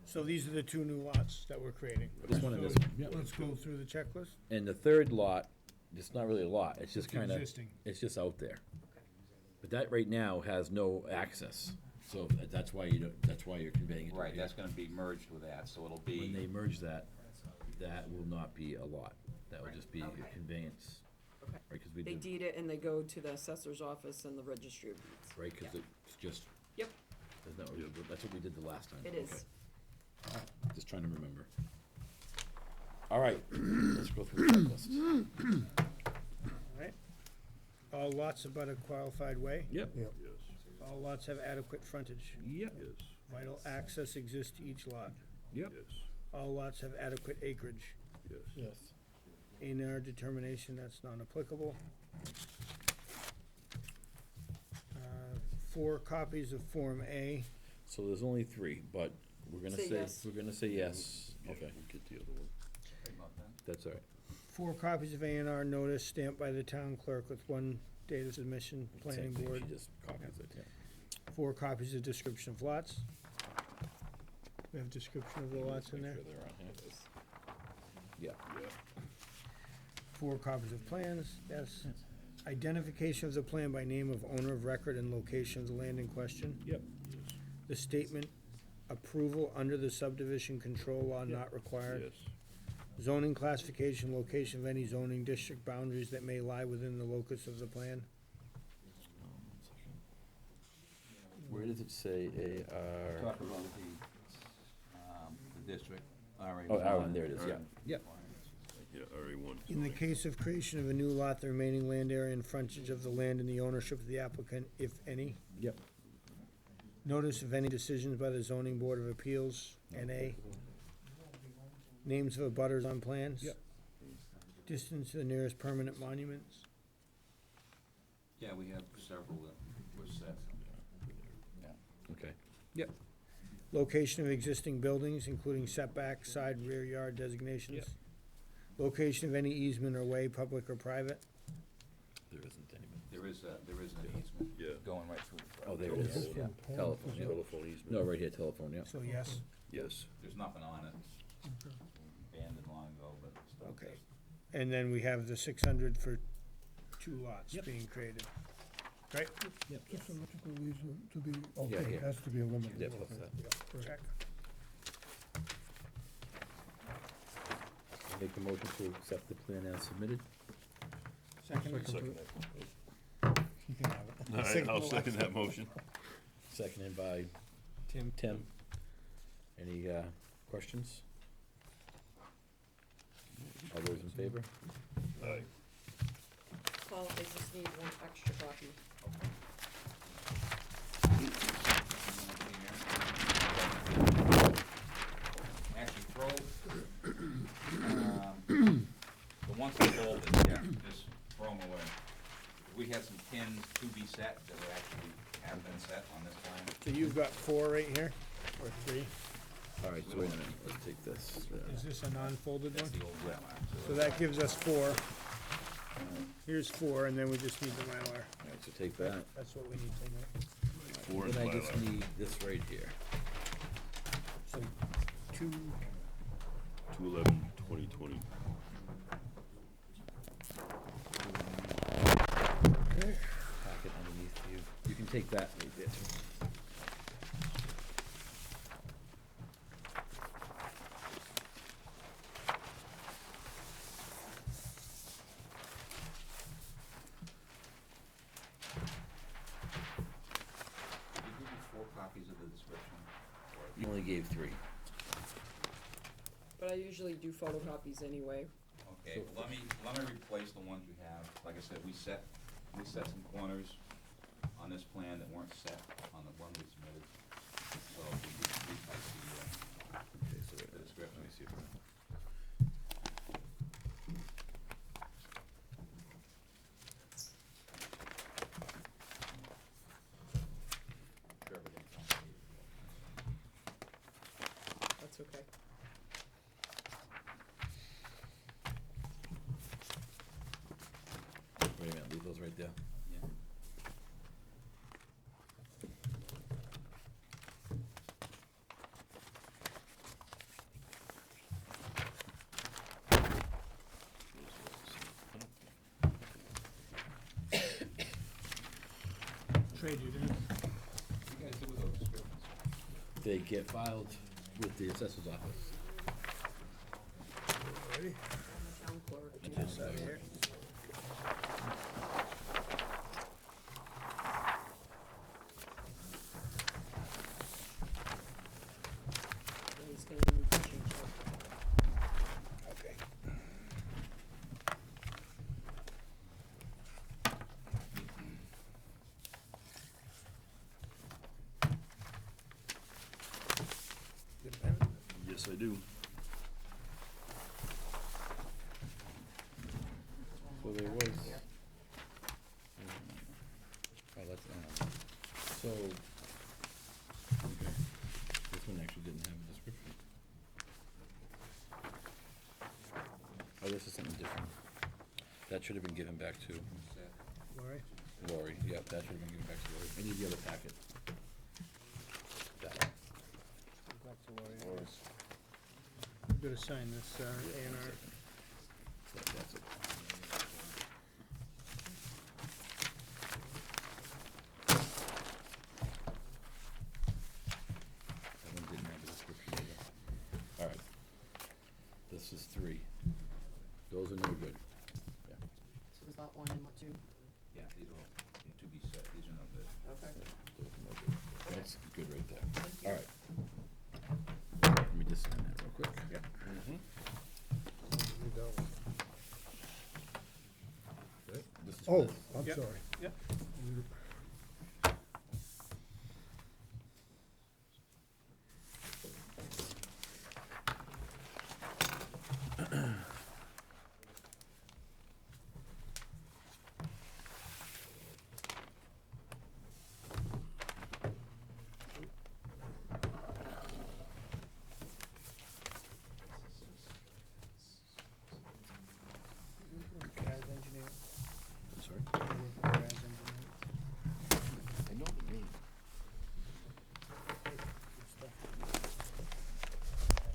G: So these are the 2 new lots that we're creating.
A: This one and this
G: So
A: one, yeah.
G: Let's go through the checklist.
A: And the third lot, it's not really a lot, it's just
G: It's
A: kinda,
G: existing.
A: it's just out there. But that right now has no access, so that's why you don't, that's why you're conveying it to
B: Right,
A: here.
B: that's gonna be merged with that, so it'll
A: When they
B: be,
A: merge that, that will not be a lot. That would just be a
F: Okay.
A: conveyance,
F: Okay.
A: right, cause we
F: They
A: did,
F: deed it and they go to the assessor's office and the registry of deeds.
A: right, cause
F: Yeah.
A: it's just.
F: Yep.
A: Isn't that what we did? That's what we did the last time.
F: It is.
A: Okay. Just trying to remember. All right, let's go through the checklist.
G: Alright. All lots abut a qualified way.
H: Yep.
D: Yep.
G: All lots have adequate frontage.
H: Yep.
G: Vital access exists to each lot.
H: Yep.
G: All lots have adequate acreage.
D: Yes.
G: A&R determination, that's non-applicable. 4 copies of Form A.
A: So there's only 3, but we're gonna
F: Say
A: say,
F: yes.
A: we're gonna say yes. Okay,
H: We'll get the other one.
B: Right about that?
A: that's all right.
G: 4 copies of A&R notice stamped by the town clerk with 1 date of submission, planning
A: Same thing,
G: board.
A: she just copies it, yeah.
G: 4 copies of description of lots. We have description of the lots in
A: Make
G: there.
A: sure they're on here. Yeah.
G: 4 copies of plans, yes. Identification of the plan by name of owner of record and location of the land in question.
H: Yep.
G: The statement, approval under the subdivision control law not required.
H: Yes.
G: Zoning classification, location of any zoning district boundaries that may lie within the locus of the plan.
A: Where does it say AR?
B: Talk about the district, RA1.
A: Oh, Aaron, there it is, yeah. Yep.
H: Yeah, RA1.
G: In the case of creation of a new lot, the remaining land area and frontage of the land in the ownership of the applicant, if any.
A: Yep.
G: Notice of any decisions by the zoning board of appeals, NA. Names of abutters on plans.
A: Yep.
G: Distance to the nearest permanent monuments.
B: Yeah, we have several that were set.
A: Okay.
G: Location of existing buildings, including setback, side, rear yard designations.
H: Yep.
G: Location of any easement or way, public or private.
A: There isn't any.
B: There is an easement
H: Yeah.
B: going right through the front.
A: Oh, there it is, yeah. Telephone, yeah.
H: Telephone easement.
A: No, right here, telephone, yeah.
G: So yes,
H: Yes.
B: There's nothing on it. Abandoned long ago, but still.
G: okay. And then we have the 600 for 2 lots
A: Yep.
G: being created. Right?
D: Just electrical easement to be, okay,
A: yeah.
D: it has to be eliminated.
A: Yeah, plus
D: okay.
A: that.
D: Yeah,
G: Check.
A: Make a motion to accept the plan as submitted.
G: Second.
H: Second.
G: You can have it.
H: All right, I'll second that motion.
A: Seconded by
G: Tim.
A: Tim. Any, questions? All those in favor?
H: Aye.
F: Paul, I just need 1 extra copy.
B: Actually, throw, the ones that folded, yeah, just throw them away. We had some pins to be set that were actually, have been set on this plan.
G: So you've got 4 right here, or 3?
A: All right, so wait a minute, let's take this.
G: Is this a non-folded one?
B: That's the old Mylar.
G: So that gives us 4. Here's 4, and then we just need the Mylar.
A: All right, so take that.
G: That's what we need to know.
H: 4 and
A: Then I just
H: 5.
A: need this right here.
G: So 2,
H: 2/11/2020.
A: Packet underneath you. You can take that right there too.
B: Did you give me 4 copies of the description?
A: You only gave 3.
F: But I usually do photocopies anyway.
B: Okay, let me replace the ones you have. Like I said, we set some corners on this plan that weren't set on the one we submitted. So we did retype
A: Okay, so
B: the description.
A: let me see if I.
B: Sure everything's on.
F: That's okay.
A: Wait a minute, leave those right there.
B: Yeah.
G: trade you did.
B: What do you guys do with those descriptions?
A: They get filed with the assessor's office.
G: Ready?
F: town clerk. He's gonna need to change that.
G: Okay. Good pen?
H: Yes, I do.
A: So there was. Oh, that's, so, okay, this one actually didn't have a description. Oh, this is something different. That should have been given back to
G: Lori?
A: Lori, yep, that should have been given back to Lori. I need the other packet. That one.
G: Back to Lori.
A: Lori's.
G: I'm gonna sign this, A and R.
A: That's it. That one didn't have a description either. All right. This is 3. Those are no good. Yeah.
F: So is that one and what two?
B: Yeah, these are all, to be set, these are not good.
F: Okay.
A: Those are no good. That's good right there.
F: Thank you.
A: All right. Let me just sign that real quick. Yeah.
G: You got one.
A: This is
D: Oh,
A: this.
D: I'm
G: Yep.
D: sorry.
G: Yep. Guy's engineer.
A: I'm sorry?
G: Guy's engineer.
A: I know the name.
G: Good stuff.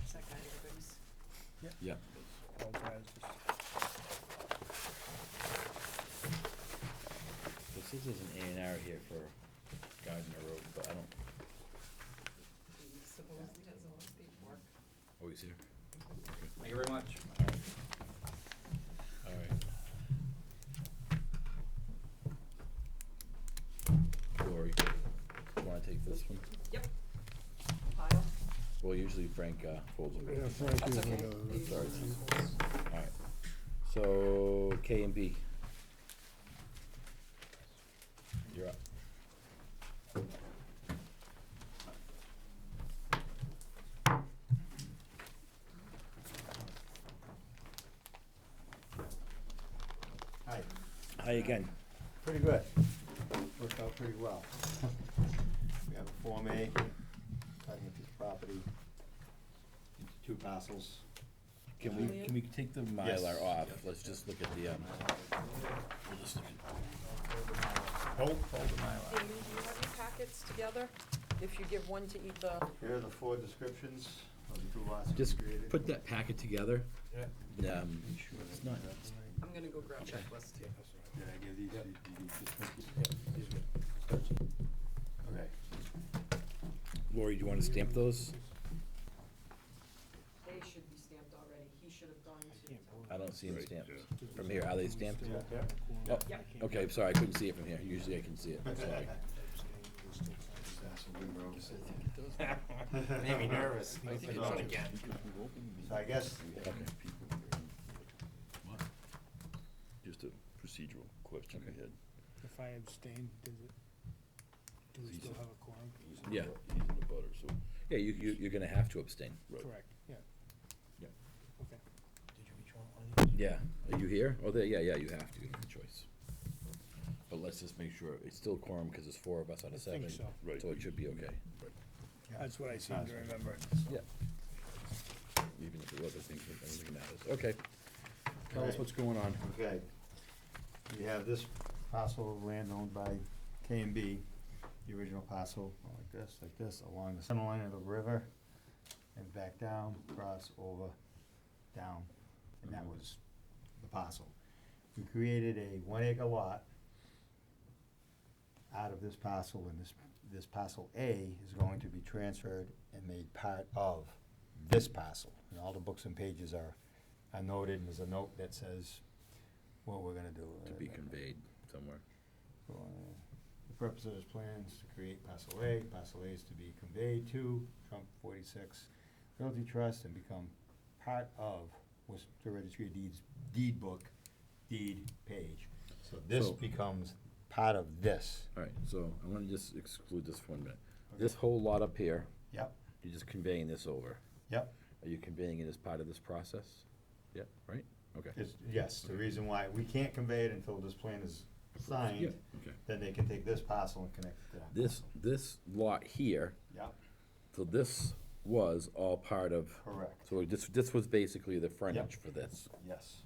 F: Is that guy everybody's?
A: Yeah.
G: All guys just.
A: This is an A and R here for Gardner Road, but I don't,
F: He supposedly has all his paperwork.
A: oh, he's here.
B: Thank you very much.
A: All right. Lori, you wanna take this one?
F: Yep. Pile.
A: Well, usually Frank, folds them.
D: Yeah, Frank
F: That's
D: usually
F: okay.
D: does.
A: Sorry. All right. So, K and B. You're up.
E: Hi,
A: Hi again.
E: pretty good. Worked out pretty well. We have a Form A, cutting a piece of property into 2 parcels.
A: Can we take the
E: Yes.
A: Mylar off? Let's just look at the, we'll just look at.
E: Hold the Mylar.
F: Damon, do you have your packets together? If you give one to either,
E: Here are the 4 descriptions of the 2 lots we
A: Just
E: created.
A: put that packet together.
G: Yeah.
A: It's not,
F: I'm gonna go grab checklist.
E: Did I give these? Did you just make these? Okay.
A: Lori, do you wanna stamp those?
F: They should be stamped already. He should have gone to.
A: I don't see them stamped. From here, are they stamped?
E: Yeah.
A: Oh, okay, sorry, I couldn't see it from here. Usually I can see it, sorry.
E: Made me nervous. So I guess,
A: Okay.
H: Just a procedural question we had.
G: If I abstain, do we still have a quorum?
A: Yeah.
H: He's in the butter, so,
A: Yeah, you're gonna have to abstain.
H: right.
G: Correct, yeah.
A: Yeah.
G: Okay.
A: Yeah, are you here? Oh, there, yeah, you have to, you have a choice. But let's just make sure, it's still quorum, cause there's 4 of us out
G: I
A: of 7.
G: think so.
H: Right.
A: So it should be okay.
G: That's what I seem to remember.
A: Yeah. Even if it was, I think it matters. Okay. Tell us
E: Right.
A: what's going on.
E: okay, we have this parcel of land owned by K and B, the original parcel, like this, along the center line of the river, and back down, cross over, down, and that was the parcel. We created a 1-acre lot out of this parcel, and this parcel A is going to be transferred and made part of this parcel. And all the books and pages are are noted, and there's a note that says what we're gonna do.
A: To be conveyed somewhere.
E: The purpose of this plan is to create parcel A. Parcel A is to be conveyed to Trump 46 Realty Trust and become part of Worcester Registry of Deeds deed book, deed page. So this
A: So-
E: becomes part of this.
A: All right, so I'm gonna just exclude this for 1 minute. This whole lot up here,
E: Yep,
A: you're just conveying this over.
E: yep.
A: Are you conveying it as part of this process? Yep, right? Okay.
E: Yes, the reason why, we can't convey it until this plan is signed,
A: Yeah, okay.
E: then they can take this parcel and connect it to that.
A: This lot here,
E: Yep,
A: so this was all part of,
E: correct,
A: so this was basically the frontage for this.
E: yes.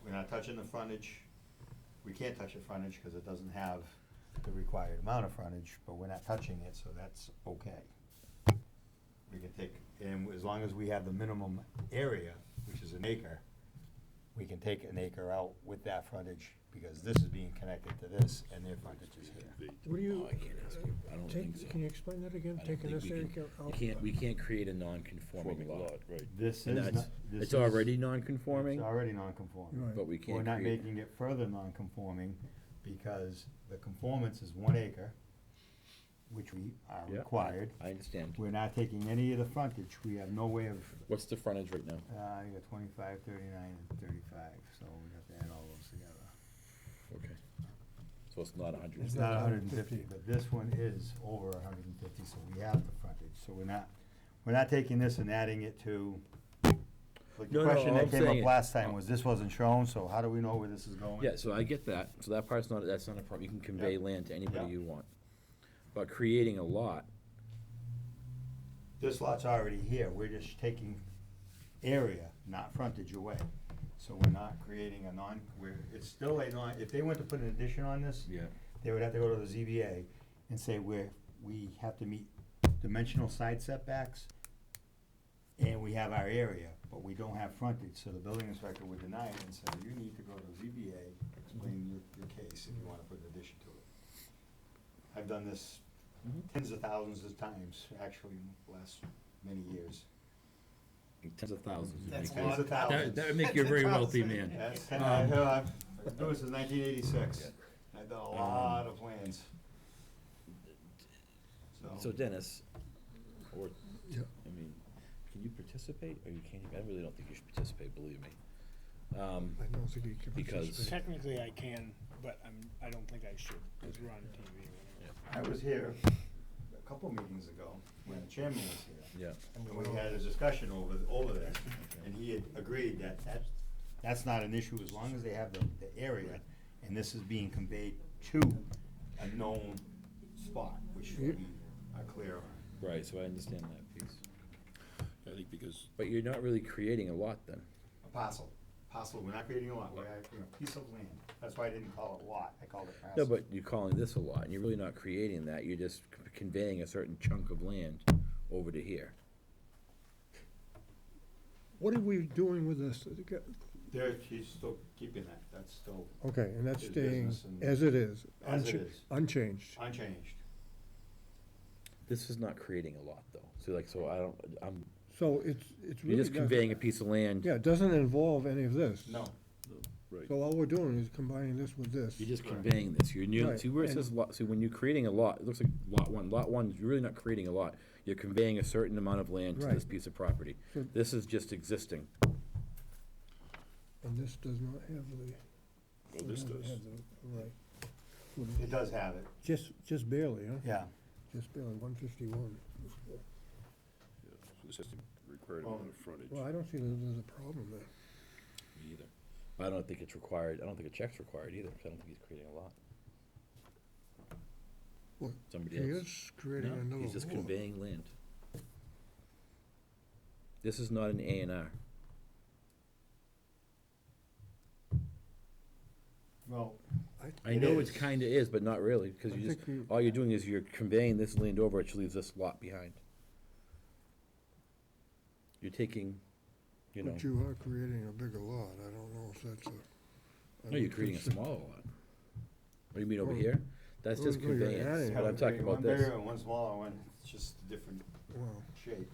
E: We're not touching the frontage, we can't touch the frontage because it doesn't have the required amount of frontage, but we're not touching it, so that's okay. We can take, and as long as we have the minimum area, which is an acre, we can take an acre out with that frontage, because this is being connected to this, and their frontage is here.
D: What do you,
A: Oh, I can't ask you, I don't think so.
D: can you explain that again?
A: I don't
D: Taking
A: think
D: this
A: we
D: area
A: can-
D: out?
A: we can't create a non-conforming
H: Forming
A: lot.
H: lot, right.
E: This
A: And
E: is
A: that's,
E: not, this
A: it's
E: is.
A: already non-conforming,
E: It's already non-conforming.
D: Right.
A: but we
E: We're
A: can't
E: not
A: create.
E: making it further non-conforming, because the conformance is 1 acre, which we are
A: Yeah,
E: required.
A: I understand.
E: We're not taking any of the frontage, we have no way of,
A: What's the frontage right now?
E: you got 25, 39, and 35, so we have to add all those together.
A: Okay. So it's not 100.
E: It's not 150, but this one is over 150, so we have the frontage, so we're not taking this and adding it to, like
A: No,
E: the
A: no,
E: question
A: all
E: that
A: I'm
E: came
A: saying-
E: up last time was this wasn't shown, so how do we know where this is going?
A: Yeah, so I get that, so that part's not, that's not a problem, you can convey
E: Yeah.
A: land to anybody
E: Yeah.
A: you want. But creating a lot,
E: This lot's already here, we're just taking area, not frontage away. So we're not creating a it's still a if they went to put an addition on this,
A: yeah,
E: they would have to go to the ZBA and say we have to meet dimensional side setbacks, and we have our area, but we don't have frontage, so the building inspector would deny it and say, you need to go to ZBA, explain your case if you wanna put an addition to it. I've done this tens of thousands of times, actually, in the last many years.
A: tens of thousands. would
C: That's
A: make
C: a
A: you-
E: Tens of thousands.
A: That would make you a very wealthy man.
E: That's, I've been doing this since 1986. I've done a lot of plans.
A: So Dennis, or,
D: Yeah.
A: I mean, can you participate, or you can't, I really don't think you should participate, believe me.
D: I don't think you can
A: Because-
D: participate.
G: Technically I can, but I don't think I should, because we're on TV or whatever.
E: I was here a couple meetings ago when the chairman was here.
A: Yeah,
E: And we had a discussion over this, and he had agreed that that's not an issue as long as they have the area, and this is being conveyed to a known spot, which we are clear on.
A: right, so I understand that piece.
H: I think because,
A: But you're not really creating a lot then.
E: A parcel, we're not creating a lot, we're creating a piece of land, that's why I didn't call it lot, I called it parcel.
A: No, but you're calling this a lot, and you're really not creating that, you're just conveying a certain chunk of land over to here.
D: What are we doing with this?
E: He's still keeping that, that's still
D: Okay, and that's
E: His
D: staying
E: business and-
D: as it is.
E: As it is.
D: Unchanged.
E: unchanged.
A: This is not creating a lot, though, so like, so I'm,
D: So it's really.
A: you're just conveying a piece of land.
D: Yeah, it doesn't involve any of this.
E: No,
H: right,
D: So all we're doing is combining this with this.
A: You're just
E: Correct.
A: conveying this, you're new,
D: Right,
A: see where it
D: and-
A: says lot, see when you're creating a lot, it looks like lot one, you're really not creating a lot. You're conveying a certain amount of land to this
D: Right.
A: piece of property.
D: So-
A: This is just existing.
D: And this does not have the.
H: well, this
D: doesn't
H: does.
D: have the- Right.
E: it does have it,
D: Just barely, huh?
E: yeah.
D: Just barely, 151.
H: Yeah, so this has to require a amount of frontage.
D: Well, I don't see that there's a problem there.
A: Me either. I don't think it's required, I don't think a check's required either, because I don't think he's creating a lot.
D: Well,
A: Somebody
D: He
A: else.
D: is creating
A: No,
D: another
A: he's just
D: lot.
A: conveying land. This is not an A and R.
E: Well,
A: I
E: It
A: know it's
E: is.
A: kinda is, but not really, because
D: I
A: you just,
D: think you-
A: all you're doing is you're conveying this land over, which leaves this lot behind. You're taking, you know,
D: But you are creating a bigger lot, I don't know if that's a. I
A: no, you're
D: would
A: creating a
D: consider-
A: smaller lot. What do you mean over
D: Well,
A: here? That's just
D: well, you're
A: conveyance,
D: adding-
A: but I'm talking about
E: One
A: this.
E: bigger and one smaller one, it's just a different
D: Well,
E: shape.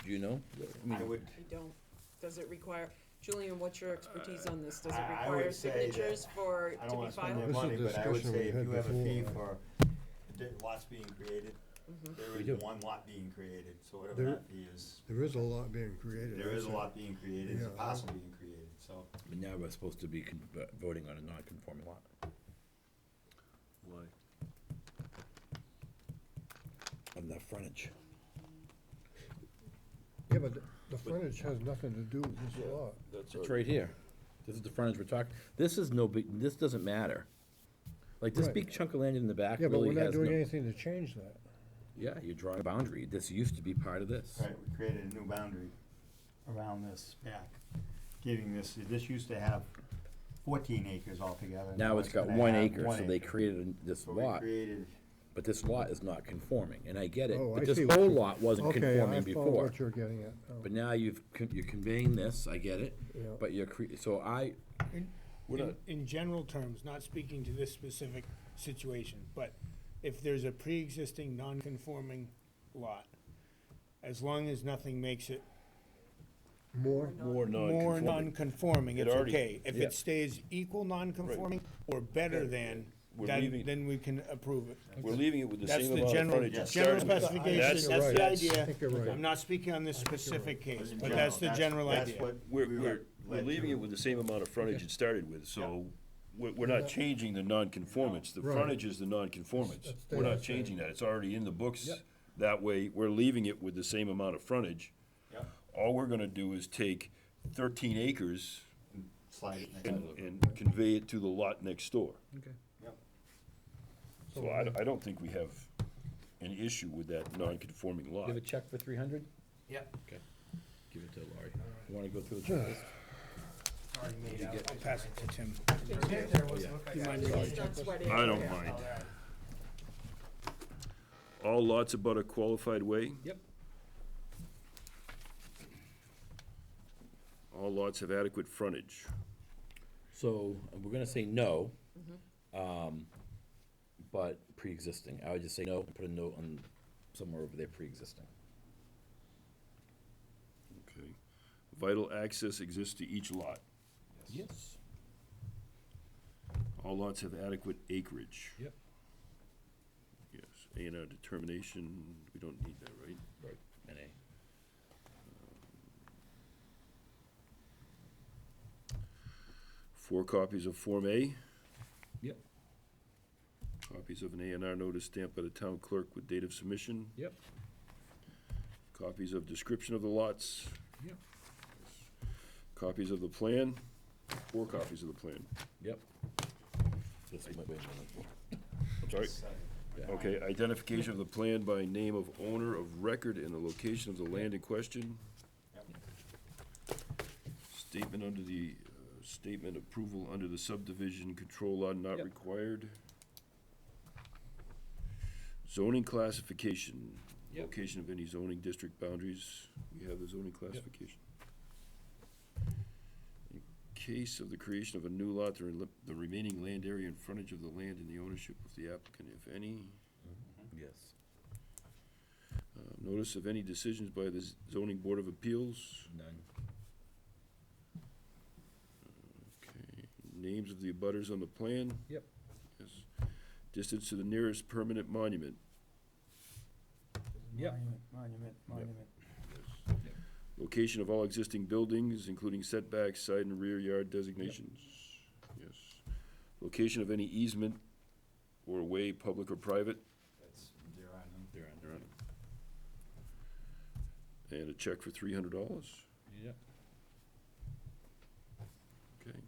A: Do you know? I
E: I
A: mean,
E: would,
F: I don't. Does it require, Julian, what's your expertise on this? Does it
E: I
F: require
E: would say that
F: signatures for,
E: I
F: to
E: don't
F: be
E: wanna spend
F: filed?
E: their
D: This is
E: money, but I would
D: discussion
E: say
D: we
E: if
D: had
E: you have a fee
D: before.
E: for lots being created,
F: Mhm.
E: there
A: We
E: is
A: do.
E: one lot being created, so whatever
D: There-
E: that fee is,
D: There is a lot being created.
E: there is a
D: I'd say.
E: lot being created, there's a
D: Yeah.
E: parcel being created, so.
A: but now we're supposed to be voting on a non-conforming lot.
H: Why?
A: Of the frontage.
D: Yeah, but the frontage has nothing to do with this lot.
A: It's right here. This is the frontage we're talking, this is no big, this doesn't matter. Like, this
D: Right.
A: big chunk of land in the back
D: Yeah, but we're
A: really
D: not
A: has
D: doing
A: no.
D: anything to change that.
A: Yeah, you're drawing a boundary. This used to be part of this.
E: Right, we created a new boundary around this back, giving this used to have 14 acres altogether.
A: Now it's got
E: gonna
A: 1
E: have
A: acre,
E: 1
A: so they
E: acre.
A: created this
E: So we
A: lot,
E: created,
A: but this lot is not conforming, and I get it.
D: Oh,
A: But
D: I
A: this
D: see what
A: whole
D: you-
A: lot wasn't
D: Okay,
A: conforming
D: I follow
A: before.
D: what you're getting at. Oh,
A: But now you're conveying this, I get it,
D: yeah.
A: but so
H: We're not,
G: In general terms, not speaking to this specific situation, but if there's a pre-existing non-conforming lot, as long as nothing makes it
D: More,
H: more
G: more
H: non-conforming.
G: non-conforming,
H: It
G: it's
H: already-
G: okay. If
A: yeah.
G: it stays equal non-conforming or better than,
H: We're leaving-
G: then we can approve it.
H: We're leaving it with the
G: That's
H: same
G: the
H: amount of
G: general,
H: frontage it
G: general
H: started with.
G: specification,
H: That's-
G: that's the
D: that's- I
G: idea.
D: think you're right.
G: I'm not speaking on this specific
E: but
G: case,
E: in
G: but
E: general,
G: that's the general
E: that's
G: idea.
E: what
H: We're,
E: we
H: we're, we're
E: led
H: leaving
E: to.
H: it with the same amount of frontage it started with, so we're not changing the non-conformance. The
D: Right.
H: frontage is the non-conformance.
D: That
H: We're not
D: stays.
H: changing that, it's already in the books.
A: Yep.
H: That way, we're leaving it with the same amount of frontage.
E: Yep.
H: All we're gonna do is take 13 acres
E: Slide it next
H: and,
E: to it.
H: and convey it to the lot next door.
A: Okay.
E: Yep.
H: So I don't think we have an issue with that non-conforming
A: You
H: lot.
A: have a check for 300?
G: Yep.
A: Okay. Give it to Laurie. You wanna go through the checklist?
G: Already made out. I'll pass it to Tim.
A: Yeah.
G: You mind
F: Please
G: reading?
F: don't sweat it.
H: I don't mind. All lots abut a qualified way?
A: Yep.
H: All lots have adequate frontage.
A: So, we're gonna say no, but pre-existing. I would just say no, and put a note on somewhere over there, pre-existing.
H: Okay. Vital access exists to each lot.
A: Yes.
H: All lots have adequate acreage.
A: Yep.
H: Yes. A and R determination, we don't need that, right?
A: Right, NA.
H: 4 copies of Form A.
A: Yep.
H: Copies of an A and R notice stamped by the town clerk with date of submission.
A: Yep.
H: Copies of description of the lots.
A: Yep.
H: Copies of the plan. 4 copies of the plan.
A: Yep. This might be a minute.
H: I'm sorry.
A: Yeah.
H: Okay, identification of the plan by name of owner of record and the location of the land in question. Statement under the, statement approval under the subdivision control law not
A: Yep.
H: required. Zoning classification.
A: Yep.
H: Location of any zoning district boundaries. We have the zoning classification. In case of the creation of a new lot, the remaining land area and frontage of the land in the ownership of the applicant, if any.
A: Yes.
H: Notice of any decisions by the zoning board of appeals.
A: None.
H: Okay, names of the abutters on the plan.
A: Yep.
H: Yes. Distance to the nearest permanent monument.
A: Yep.
E: Monument.
H: Location of all existing buildings, including setbacks, side and rear yard designations. Yes. Location of any easement or way, public or private.
E: That's, they're on them.
A: They're on.
H: They're on it. And a check for $300.
A: Yep.
H: Okay.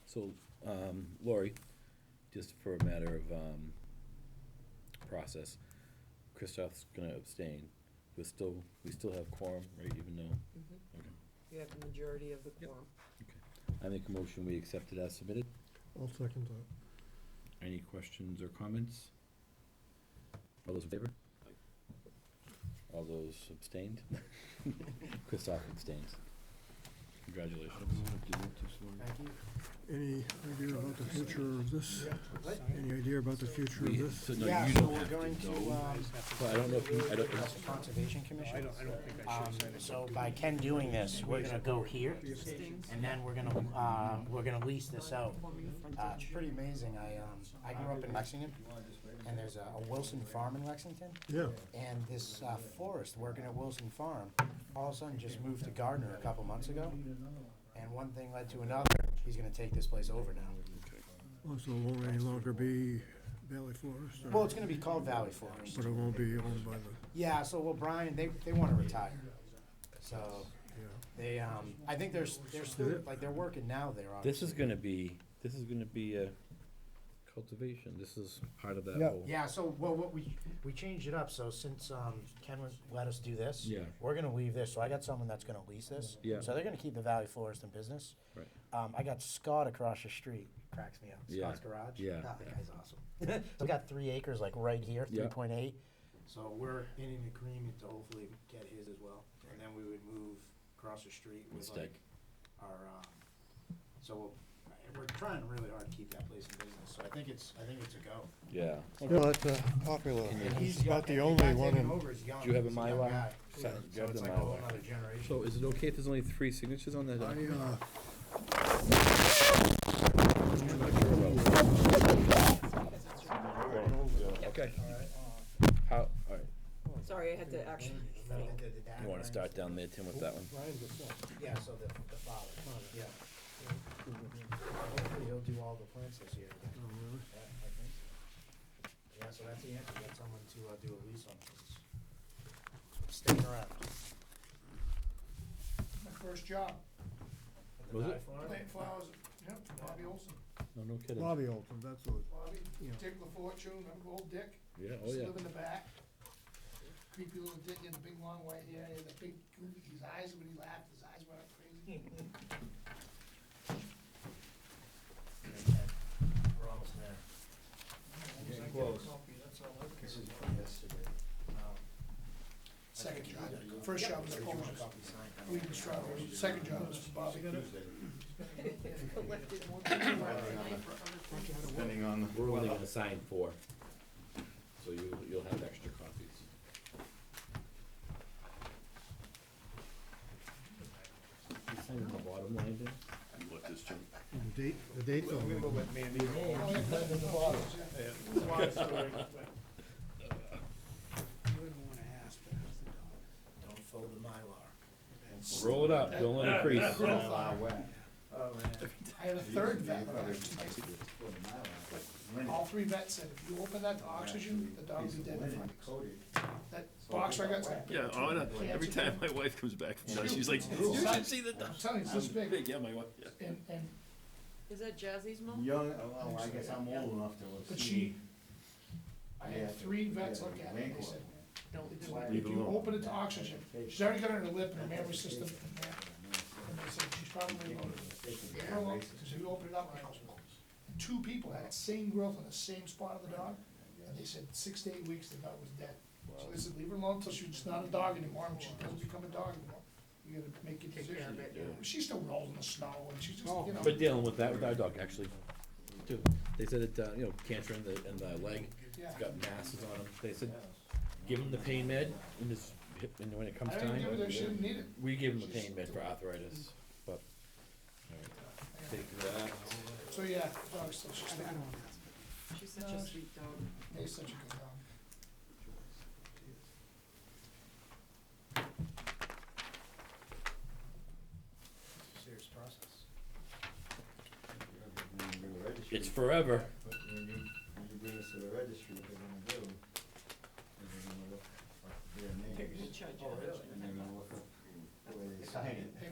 A: So, Lori, just for a matter of, process, Christoph's gonna abstain. We still have quorum, right, even though, okay.
F: You have the majority of the quorum.
A: I make a motion, we accept it as submitted.
D: I'll second that.
A: Any questions or comments? All those in favor? All those abstained? Christoph abstains. Congratulations.
G: Thank you.
D: Any idea about the future of this? Any idea about the future of this?
A: So, no,
J: Yeah,
A: you
J: so
A: don't
J: we're
A: have
J: going to,
A: Well, I don't know if you, I don't,
J: that's the Conservation Commission.
G: I don't think I should sign it.
J: So by Ken doing this, we're gonna go here, and then we're gonna lease this out. It's pretty amazing, I grew up in Lexington, and there's a Wilson Farm in Lexington.
D: Yeah,
J: And this florist working at Wilson Farm, all of a sudden just moved to Gardner a couple months ago. And one thing led to another, he's gonna take this place over now.
D: also it won't any longer be Valley Forest,
J: Well,
D: or,
J: it's gonna be called Valley Forest.
D: but it won't be owned by the,
J: Yeah, so, well, Brian, they wanna retire. So,
D: yeah.
J: they, I think they're still, like, they're working now there,
A: this is
J: obviously.
A: gonna be a cultivation, this is part of that
D: Yeah.
A: whole.
J: Yeah, so, well, what we changed it up, so since, Ken let us do this.
A: Yeah.
J: We're gonna leave this, so I got someone that's gonna lease this.
A: Yeah.
J: So they're gonna keep the Valley Forest in business.
A: Right.
J: I got Scott across the street, cracks me up,
A: Yeah.
J: Scott's Garage.
A: Yeah.
J: Ah, that guy's awesome. So we got 3 acres, like, right here,
A: Yeah.
J: 3.8. So we're in an agreement to hopefully get his as well, and then we would move across the street with
A: Mistake.
J: like our, so we're trying really hard to keep that place in business, so I think it's a go.
A: Yeah.
D: Yeah, that's popular.
J: And
D: He's
J: young,
D: about the
J: and
D: only
J: guy
D: one
J: taking
D: in,
J: over is young.
A: Do you have a
J: He's young
A: Mylar?
J: guy.
A: So,
J: So
A: grab
J: it's
A: the
J: like a whole
A: Mylar.
J: nother generation.
A: So is it okay if there's only 3 signatures on that? Okay. How, alright,
F: Sorry, I had to actually.
A: you wanna start down there, Tim, with that one?
J: Yeah, so the father, yeah. Hopefully he'll do all the plants this year. Yeah, I think. Yeah, so that's the answer, get someone to do a lease on this. Sticking around.
I: My first job,
J: At the
A: Was
J: Valley
A: it?
J: Farm.
I: plant flowers, yep, Bobby Olson.
A: No, no kidding.
D: Bobby Olson, that's what,
I: Bobby,
D: Yeah.
I: Dick LaFortune, remember old Dick?
A: Yeah, oh
I: Used to
A: yeah.
I: live in the back. Creepy little Dick in the big long white hair, he had the big goofy, his eyes, when he laughed, his eyes went up crazy.
J: We're almost there.
E: Getting close.
I: That's all I
E: This
I: care.
E: is from yesterday.
I: Second job, first job was Polish, weed and strawberries, second job was for Bobby.
E: Depending on the
A: We're only
E: weather.
A: gonna sign 4, so you'll have extra copies. You sign on the bottom line there?
H: You want this, Jim?
D: the date's on
G: We'll
D: it.
G: go with Mandy.
J: Don't fold the Mylar.
A: Roll it up, don't let it crease.
E: Mylar wet.
I: I had a third vet, all 3 vets said, if you open that to oxygen, the dog will be dead in 5 weeks. That box I got,
H: Yeah, oh, no, every time my wife comes back from that, she's like, you should see the dog.
I: I'm telling you, it's this big,
H: Yeah, my wife, yeah.
I: and,
F: Is that Jazzy's mom?
E: Young, well, I guess I'm old enough to have
I: but
E: seen.
I: she, I had 3 vets look at it, and they said,
H: Leave
I: if
H: it
I: you
H: alone.
I: open it to oxygen, she's already got it in her lip and her mammary system, and they said she's probably loaded. Leave her alone, because if you open it up, it goes, 2 people had the same growth on the same spot of the dog, and they said 6 to 8 weeks, the dog was dead. So they said, leave her alone until she's not a dog anymore, and she doesn't become a dog anymore. You gotta make your decision. She still rolls in the snow, and she's just, you know.
A: We're dealing with that with our dog, actually, too. They said it, cancer in the leg,
I: Yeah.
A: it's got masses on him. They said, give him the pain med in his hip, and when it comes
I: I didn't
A: time.
I: give her that, she didn't need it.
A: We give him the pain med for arthritis, but, take that.
I: So, yeah, dog's still, she's still,
F: She's such a sweet dog.
I: he's such a good dog.
J: Serious process.
A: It's forever.
E: But when you bring this to the registry, what they're gonna do, is they're gonna look up their
F: They're
E: names,
F: gonna charge
J: Oh,
F: you.
J: really?
E: and they're gonna look up the way they sign it
I: Hey,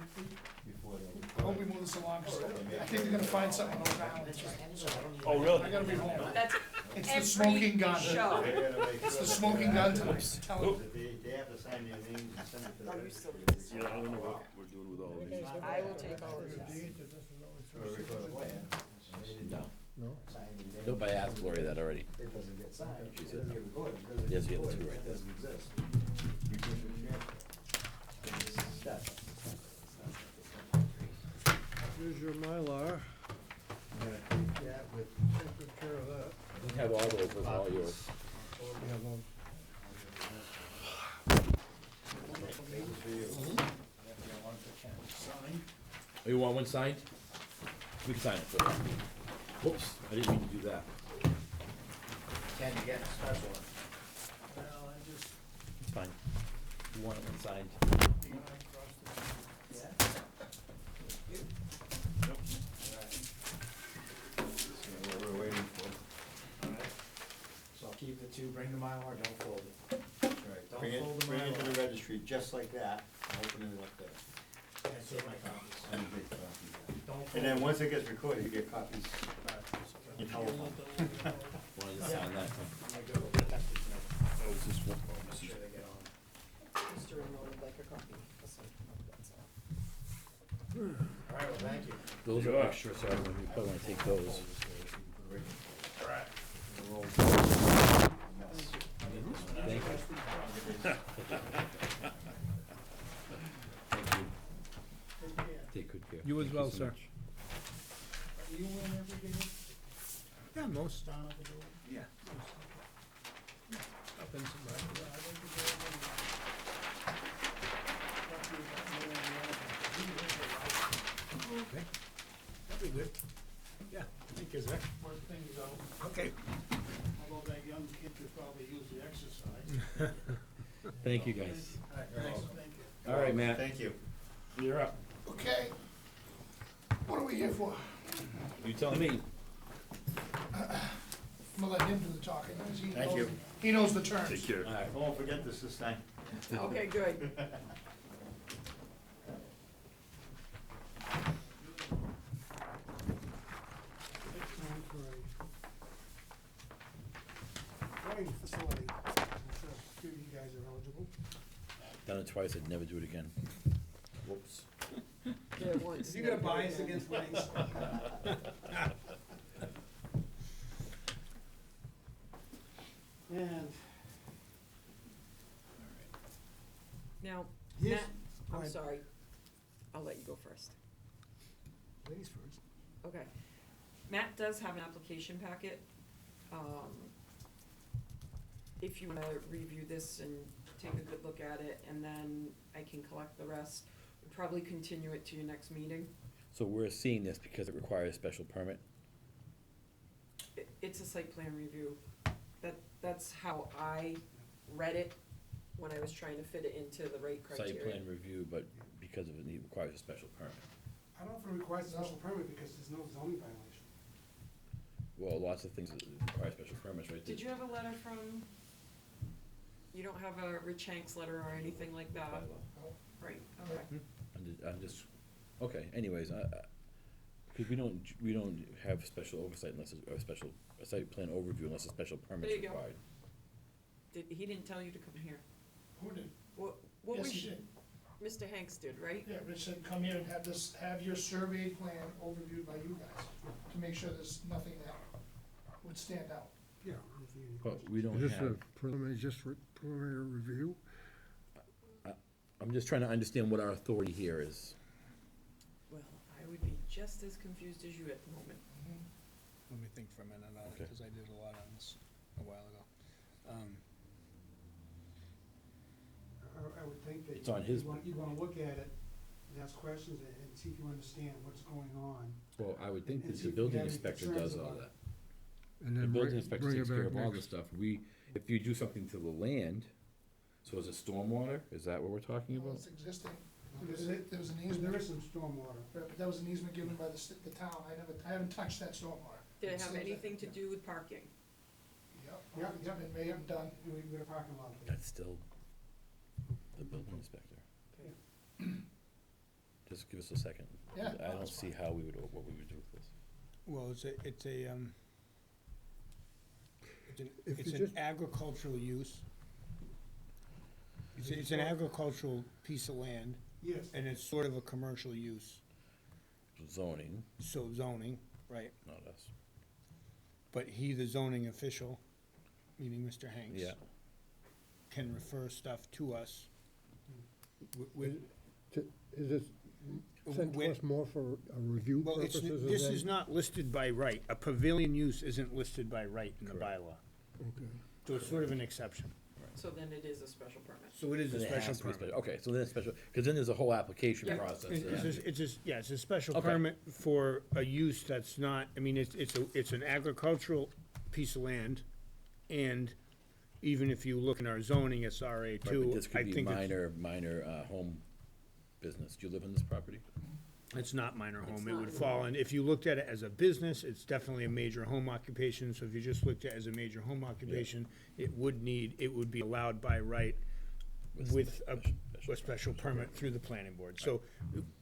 E: before they.
I: I hope we move this along, 'cause I think they're gonna find something on Long Island.
H: Oh, really?
I: I gotta be home.
F: That's
I: It's the
F: every
I: smoking gun.
F: show.
E: They're gonna make
I: It's the
E: sure
I: smoking gun
E: that
I: tonight. Tell them.
E: They have to sign their names and send it to the
F: Are you
E: registry.
F: still?
H: Yeah, I don't know what we're doing with all of these.
F: I will take all of this.
E: Or record a plan.
A: No,
D: No?
E: Sign their
A: no, but I asked Lori that already.
E: It doesn't get signed.
A: She
E: It
A: said
E: doesn't
A: no.
E: get recorded. It doesn't
A: Yes,
E: get
A: you have the
E: recorded.
A: two right
E: It
A: there.
E: doesn't exist. You push it, yeah. This is that.
D: Here's your Mylar.
E: Take that with
D: Take good care of that.
A: You can have all those, those are all yours.
D: Yeah, well,
A: Oh, you want one signed? We can sign it for you. Whoops, I didn't mean to do that.
J: Can you get a special one?
A: It's fine. You want it one signed?
E: what we're waiting for.
J: So I'll keep the two, bring the Mylar, don't fold it.
E: Right.
J: Don't
E: Bring it,
J: fold the
E: bring it to
J: Mylar.
E: the registry, just like that, and open it up there.
J: And save my copies.
E: And you get copies.
J: Don't
E: And then
J: fold
E: once it gets recorded, you get copies. in telephone.
A: Want to just sign that?
J: I'm gonna go protect it,
H: Oh, is this one? Oh,
J: make
H: this is-
J: sure they get on.
F: Mr. Ringo would like a copy. That's all.
J: All right, well, thank you.
A: Those are extra, so you probably want to take those. Thank you. Thank you. Take good care.
G: You as
A: Thank
G: well,
A: so
G: sir.
A: much.
I: You win every game?
G: Yeah, most.
I: Down at the door?
G: Yeah. Up in somebody. Okay. That'd be good. Yeah, thank you, sir.
I: One thing is,
G: Okay.
I: although that young kid could probably use the exercise.
A: Thank you, guys.
I: Thank you.
A: All right, Matt.
E: Thank you.
A: You're up.
I: Okay. What are we here for?
A: You tell me.
I: I'm gonna let him do the talking, because he
E: Thank
I: knows,
E: you.
I: he knows the terms.
H: Take care.
A: All right.
E: I won't forget this time.
F: Okay, good.
I: Growing facility, I'm sure you guys are eligible.
A: Done it twice, I'd never do it again. Whoops.
F: Yeah, once.
I: You got a bias against weddings? And
F: Now,
I: Yes.
F: Matt,
I: Go
F: I'm
I: ahead.
F: sorry. I'll let you go first.
I: ladies first.
F: Okay. Matt does have an application packet. If you wanna review this and take a good look at it, and then I can collect the rest. We'll probably continue it to your next meeting.
A: So we're seeing this because it requires a special permit?
F: It's a site plan review. That's how I read it when I was trying to fit it into the right criteria.
A: Site plan review, but because of it, it requires a special permit.
I: I don't know if it requires a special permit because there's no zoning violation.
A: Well, lots of things that require special permits, right?
F: Did you have a letter from, you don't have a Rich Hanks letter or anything like that?
A: Bylaw.
F: Right, okay.
A: I'm just, okay, anyways, because we don't have special oversight unless it's, or special, a site plan overview unless a special permit's
F: There you go.
A: required.
F: He didn't tell you to come here.
I: Who did?
F: What
I: Yes,
F: was,
I: he did.
F: Mr. Hanks did, right?
I: Yeah, Rich said, come here and have your survey plan overviewed by you guys, to make sure there's nothing that would stand out.
D: yeah.
A: But we don't
D: Is this a
A: have,
D: preliminary review?
A: I'm just trying to understand what our authority here is.
F: Well, I would be just as confused as you at the moment.
G: Let me think for a minute on it,
A: Okay.
G: because I did a lot on this a while ago.
K: I would think that.
A: It's on his-
K: You'd wanna look at it, and ask questions, and see if you understand what's going on.
A: Well, I would think
K: And
A: that
K: see
A: the
K: if you
A: building
K: have any
A: inspector
K: concerns
A: does all
K: about
A: that.
K: it.
D: And
A: The
D: then
A: building
D: bring
A: inspector
D: bring it
A: takes care
D: back
A: of all the
D: next.
A: stuff. If you do something to the land, so is it stormwater? Is that what we're talking
I: Well,
A: about?
I: it's existing.
K: There
I: There was an
K: there
I: easement,
K: is some stormwater.
I: but that was an easement given by the town. I haven't touched that stormwater.
F: Did it
I: It's
F: have
I: still there.
F: anything to do with parking?
I: Yep,
K: Yep.
I: it's been made and done.
K: We got a parking lot there.
A: That's still the building inspector. Just give us a second.
I: Yeah,
A: I don't
I: that's
A: see
I: fine.
A: how we would, what we would do with this.
G: Well, it's an
D: If
G: it's
D: you
G: an
D: just-
G: agricultural use. It's an agricultural piece of land,
K: Yes,
G: and it's sort of a commercial use,
A: Zoning,
G: so zoning, right?
A: not us.
G: But he, the zoning official, meaning Mr. Hanks.
A: Yeah.
G: Can refer stuff to us. With,
D: Is this, sent to
G: Where-
D: us more for a review
G: Well, it's,
D: purposes?
G: this
D: and
G: is
D: then-
G: not listed by right. A pavilion use isn't listed by right in the bylaw.
D: Okay.
G: So it's sort of an exception.
F: So then it is a special permit.
G: So it is a
A: Then it
G: special
A: has to be
G: permit.
A: Okay, so then it's special, because then there's a whole application
F: Yeah.
A: process.
G: It's,
A: that has to be-
G: it's a special
A: Okay.
G: permit for a use that's not, I mean, it's an agricultural piece of land, and even if you look in our zoning, it's RA
A: Right, but
G: two,
A: this
G: I
A: could be
G: think it's,
A: minor, home business. Do you live on this property?
G: it's not minor home, it
F: not.
G: would fall in, if you looked at it as a business, it's definitely a major home occupation, so if you just looked at it as a major home occupation, it would be allowed by right with a special permit through the planning board. So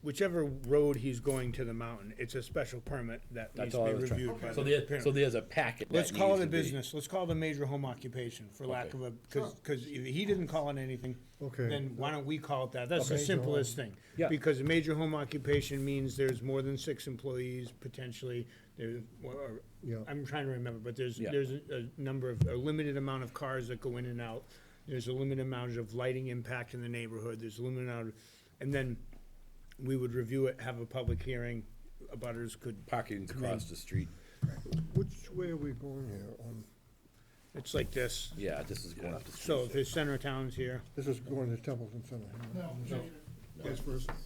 G: whichever road he's going to the mountain, it's a special permit that needs
A: That's
G: to
A: all
G: be
A: I was trying.
G: reviewed by
A: So
G: the
A: there,
G: parent.
A: so there's a packet that
G: Let's call
A: needs
G: it a
A: to be-
G: business, let's call it a major home occupation, for lack
A: Okay.
G: of a, because if he didn't call it anything,
D: Okay.
G: then why don't we call it that? That's the
A: Okay.
G: simplest thing.
A: Yeah.
G: Because a major home occupation means there's more than 6 employees, potentially, there's, or,
D: Yeah.
G: I'm trying to remember, but there's
A: Yeah.
G: a limited amount of cars that go in and out. There's a limited amount of lighting impact in the neighborhood, there's a limited amount of, and then we would review it, have a public hearing, abutters could,
A: Parking across the street.
D: Which way are we going here on,
G: it's like this.
A: Yeah, this is going up the street.
G: So if there's center of town's here,
D: this is going to Templeton Center? huh?
I: No, no,
D: Yes, first.
I: yes.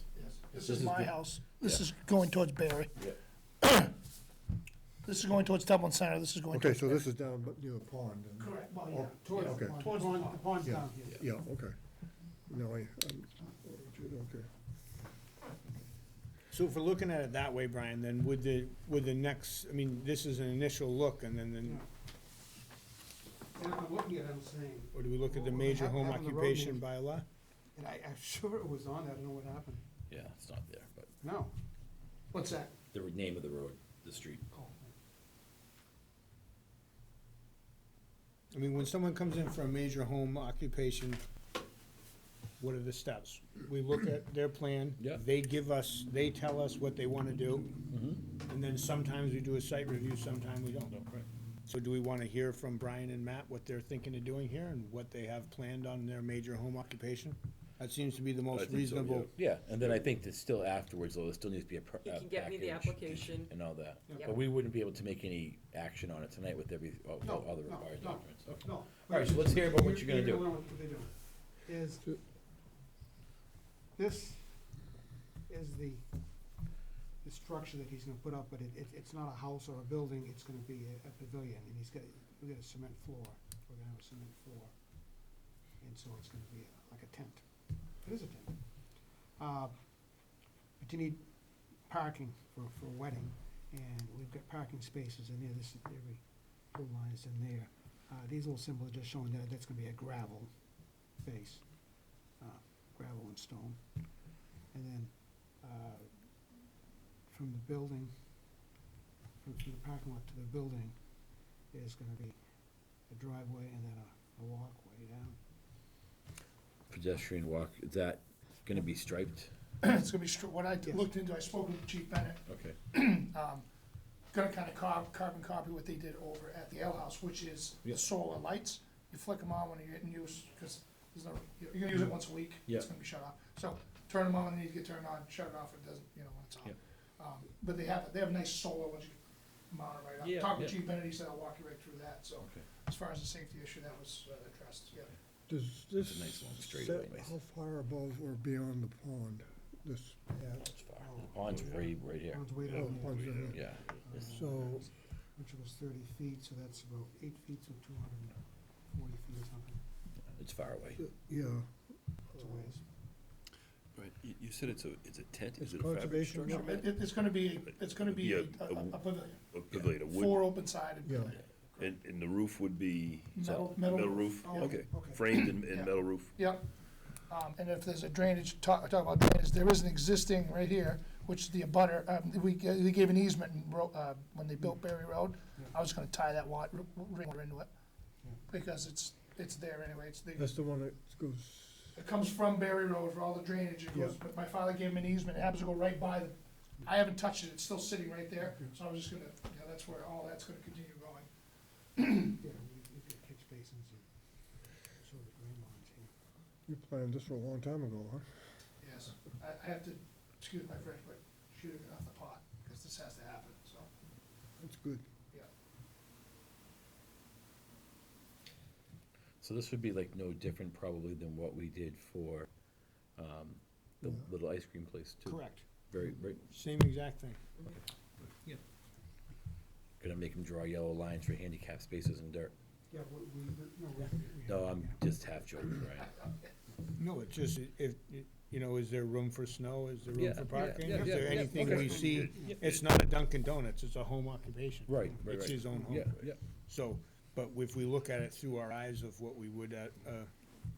I: This
A: This
I: is
A: is
I: my
A: the-
I: house. This is going towards Barry.
A: Yeah.
I: This is going towards Templeton Center. This is going
D: Okay,
I: towards.
D: so this is down but near the pond. and-
I: Correct, well,
D: Oh,
I: yeah, towards,
D: okay.
I: towards the
K: The
I: pond.
K: pond's
D: Yeah.
K: down here.
D: Yeah, okay. No, okay.
G: so if we're looking at it that way, Brian, then would the next, I mean, this is an initial look, and then,
K: And I'm looking at it, I'm saying,
G: or do we look at the
K: Well,
G: major
K: have-
G: home
K: having the road
G: occupation
K: moved.
G: bylaw?
K: and I'm sure it was on there, I don't know what happened.
A: Yeah, it's not there, but
K: No.
I: What's that?
A: the name of the road, the street.
K: Oh,
G: I mean, when someone comes in for a major home occupation, what are the steps? We look at their plan.
A: Yeah.
G: They tell us what they wanna do,
A: Mm-hmm.
G: and then sometimes we do a site review, sometimes we don't. So do we wanna hear from Brian and Matt what they're thinking of doing here, and what they have planned on their major home occupation? That seems to be the
A: I
G: most
A: think so,
G: reasonable.
A: Yeah, and then I think that still afterwards, though, there still needs to be a
F: You can get me the
A: package
F: application.
A: and all that.
F: Yep.
A: But we wouldn't be able to make any action on it tonight with all the
K: No,
A: required
K: no,
A: documents. Okay.
K: No.
A: All right, so let's hear about what you're gonna do.
K: What they're doing is, this is the structure that he's gonna put up, but it's not a house or a building, it's gonna be a pavilion, and we got a cement floor, we're gonna have a cement floor. And so it's gonna be like a tent. It is a tent. But you need parking for a wedding, and we've got parking spaces in there, every blue line is in there. These little symbols are just showing that that's gonna be a gravel base, gravel and stone. And then, from the building, from the parking lot to the building, is gonna be a driveway and then a walkway down.
A: Pedestrian walk, is that gonna be striped?
I: It's gonna be, what I looked into, I spoke with Chief Bennett,
A: Okay.
I: gonna kinda carbon copy what they did over at the Ale House, which is
A: Yeah.
I: the solar lights. You flick them on when you're in use, cause there's no, you're gonna use it once a week,
A: Yeah.
I: it's gonna be shut off. So, turn them on when they need to get turned on, shut it off when it doesn't, when it's on. But they have a nice solar, once you mount it right up.
A: Yeah,
I: Talked with
A: yeah.
I: Chief Bennett, he said I'll walk you right through that, so,
A: Okay.
I: as far as the safety issue, that was addressed, yeah.
D: Does this
A: It's a nice long
D: set
A: straightaway, nice.
D: how far above or beyond the pond, this pad?
A: That's far. The pond's right here.
K: Pond's way
D: Oh,
K: down
D: pond's
K: there.
D: down here.
A: Yeah.
D: So,
K: Which was 30 feet, so that's about 8 feet, so 240 feet or something.
A: It's far away.
D: yeah,
K: It's a ways.
H: Right, you said it's a tent,
D: It's
H: is it a fabric
D: conservation,
H: structure?
I: It's gonna be
H: Yeah,
I: a pavilion,
H: A pavilion, a wood,
I: 4 open-sided
D: yeah.
I: pavilion.
H: and the roof would be
I: Metal
H: roof?
I: Oh,
H: Okay,
I: okay.
H: framed in
I: Yeah.
H: metal roof?
I: Yep. And if there's a drainage, talk about drainage, there is an existing right here, which is the abutter, they gave an easement when they built Barry Road. I was gonna tie that ring into it, because it's there anyway,
D: That's the one that goes,
I: it comes from Barry Road for all the drainage, it goes, but my father gave him an easement, it happens to go right by the, I haven't touched it, it's still sitting right there, so I was just gonna, that's where all that's gonna continue going.
K: Yeah, we've got catch basins and sort of drain lines here.
D: you planned this for a long time ago, huh?
I: Yes, I have to excuse my French, but shooting it off the pot, because this has to happen, so,
D: That's good.
I: yeah.
A: So this would be like no different probably than what we did for, the
D: Yeah.
A: little ice cream place too.
G: Correct.
A: Very, right,
G: Same exact thing.
A: gonna make them draw yellow lines for handicap spaces and dirt.
K: Yeah,
A: No, I'm just half joking, right?
G: No, it's just, if, you know, is there room for snow, is there room
A: Yeah,
G: for
A: yeah,
G: parking?
A: yeah,
G: Is
A: yeah,
G: there
A: yeah,
G: anything
A: okay.
G: we see,
A: Yeah.
G: it's not a Dunkin' Donuts, it's a home occupation.
A: Right, right,
G: It's
A: right.
G: his own home.
A: Yeah, yeah.
G: So, but if we look at it through our eyes of what we would at a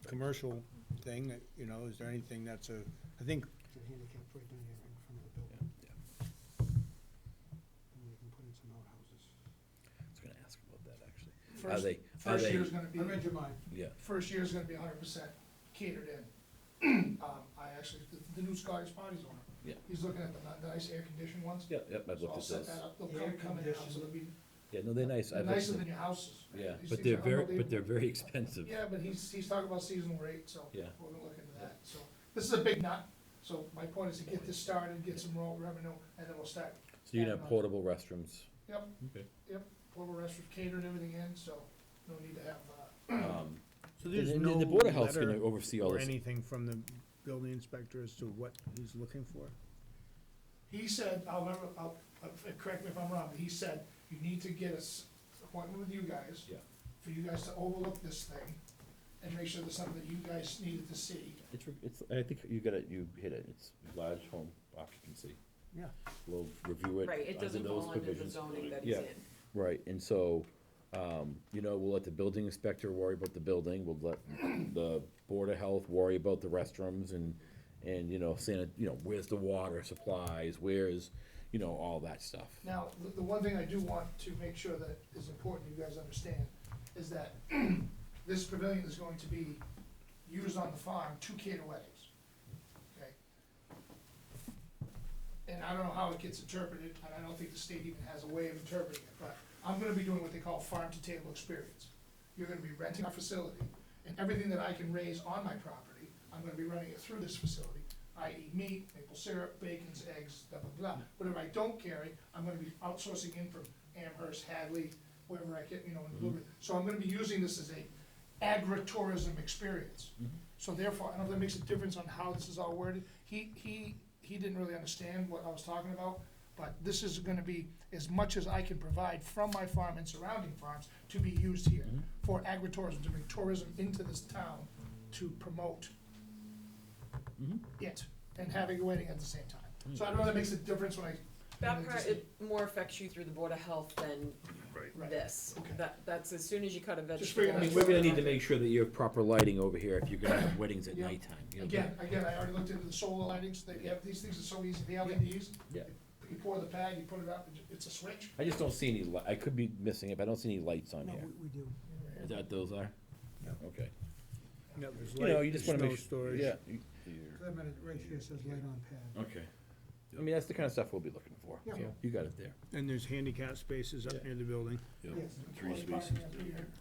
G: commercial thing, you know, is there anything that's a, I think,
K: the handicap's right down here in front of the building. And we can put in some outhouses.
A: I was gonna ask about that, actually. Are
I: First,
A: they,
I: first year's gonna be,
K: I read your mind.
A: yeah,
I: first year's gonna be 100% catered in. I actually, the new Scottish Party's owner.
A: Yeah.
I: He's looking at the nice air-conditioned ones.
A: yeah, yep, I've
I: So
A: looked
I: I'll
A: at
I: set
A: those.
I: that up, they'll
K: Air
I: come in, so they'll be
A: Yeah, no, they're nice.
I: they're
A: I've looked
I: nicer
A: at
I: than
A: them.
I: your houses.
A: Yeah,
I: These
A: but
I: things
A: they're
I: are
A: very,
I: unbelievable.
A: but they're very expensive.
I: Yeah, but he's talking about seasonal rate, so
A: Yeah.
I: we're gonna look into that, so. This is a big nut, so my point is to get this started, get some raw revenue, and then we'll start.
A: So you're gonna have portable restrooms.
I: Yep,
A: Okay.
I: portable restaurant catered everything in, so no need to have,
G: so there's
A: And
G: no
A: the Board of Health's
G: letter
A: gonna oversee all
G: or
A: this.
G: anything from the building inspector as to what he's looking for?
I: he said, correct me if I'm wrong, but he said, you need to get an appointment with you guys.
A: Yeah.
I: For you guys to overlook this thing and make sure there's something that you guys needed to see.
A: It's, I think you got it, you hit it. It's large home occupancy.
G: Yeah.
A: We'll review it
F: Right, it
A: under
F: doesn't
A: those
F: fall under the
A: provisions.
F: zoning that he's
A: Yeah.
F: in.
A: Right, and so, you know, we'll let the building inspector worry about the building, we'll let the Board of Health worry about the restrooms and, you know, where's the water supplies, where's, you know, all that stuff.
I: Now, the one thing I do want to make sure that is important you guys understand is that this pavilion is going to be used on the farm to cater weddings. Okay? And I don't know how it gets interpreted, and I don't think the state even has a way of interpreting it, but I'm gonna be doing what they call farm-to-table experience. You're gonna be renting our facility, and everything that I can raise on my property, I'm gonna be running it through this facility, i.e. meat, maple syrup, bacons, eggs, blah, blah, blah. Whatever I don't carry, I'm gonna be outsourcing in from Amherst, Hadley, wherever I get, you know, in Blue Ridge. So I'm gonna be using this as a agritourism experience. So therefore, I don't know if that makes a difference on how this is all worded. He didn't really understand what I was talking about, but this is gonna be as much as I can provide from my farm and surrounding farms to be used here for agritourism, to bring tourism into this town to promote it and having a wedding at the same time. So I don't know if that makes a difference when I.
F: That part, it more affects you through the Board of Health than
I: Right.
F: this.
I: Okay.
F: That's as soon as you cut a
I: Just
F: vegetable.
I: figured
A: I mean, we're gonna need to make sure that you have proper lighting over here if you're gonna have weddings at
I: Yeah.
A: nighttime, you know.
I: Again, I already looked into the solar lightings, they have, these things are so easy, the LEDs.
A: Yeah.
I: You pour the pad, you put it up, it's a switch.
A: I just don't see any I could be missing it, but I don't see any lights on
K: No,
A: here.
K: we do.
A: Is that what those are?
G: Yeah.
A: Okay.
G: Yeah, there's
A: You know,
G: light,
A: you just
G: there's
A: wanna make
G: snow
A: sure,
G: storage.
A: yeah,
K: That minute right here says light on pad.
A: okay. I mean, that's the kind of stuff we'll be looking for,
K: Yeah.
A: so you got it there.
G: And there's handicap spaces up near the building.
H: Yep,
I: Yes.
H: 3 spaces.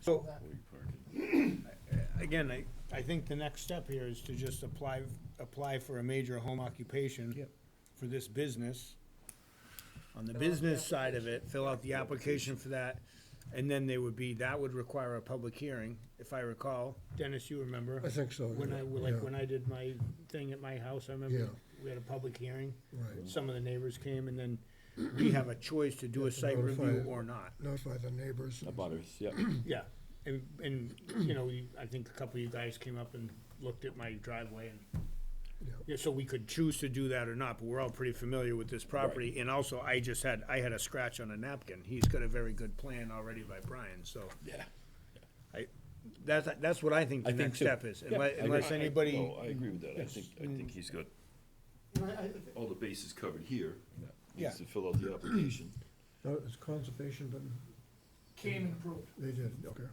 G: So-
I: All that.
H: Where you parking.
G: Again, I think the next step here is to just apply for a major home occupation
A: Yep.
G: for this business. On the
F: Fill out the
G: business side of it,
F: application.
G: fill out the application for that, and then that would require a public hearing, if I recall. Dennis, you remember?
D: I think so.
G: When
D: yeah.
G: when I did my thing at my house, I
D: Yeah.
G: remember we had a public hearing.
D: Right.
G: Some of the neighbors came, and then we have a choice to do
D: You
G: a
D: have to
G: site
D: notify
G: review
D: it.
G: or not.
D: Notify the neighbors.
A: The butters, yeah.
G: Yeah, and, you know, I think a couple of you guys came up and looked at my driveway and,
D: Yeah.
G: yeah, so we could choose to do that or not, but we're all pretty familiar with this property. And also, I had a scratch on a napkin. He's got a very good plan already by Brian, so.
A: Yeah.
G: That's what I think
A: I
G: the
A: think
G: next
A: too.
G: step is,
A: Yeah, I agree.
G: unless anybody.
H: No, I agree with that. I
G: Yes.
H: think he's got
K: You know,
H: all the bases covered here.
G: Yeah.
H: Needs to fill out the application.
D: No, it's conservation, but
I: Came and approved.
D: they did, okay.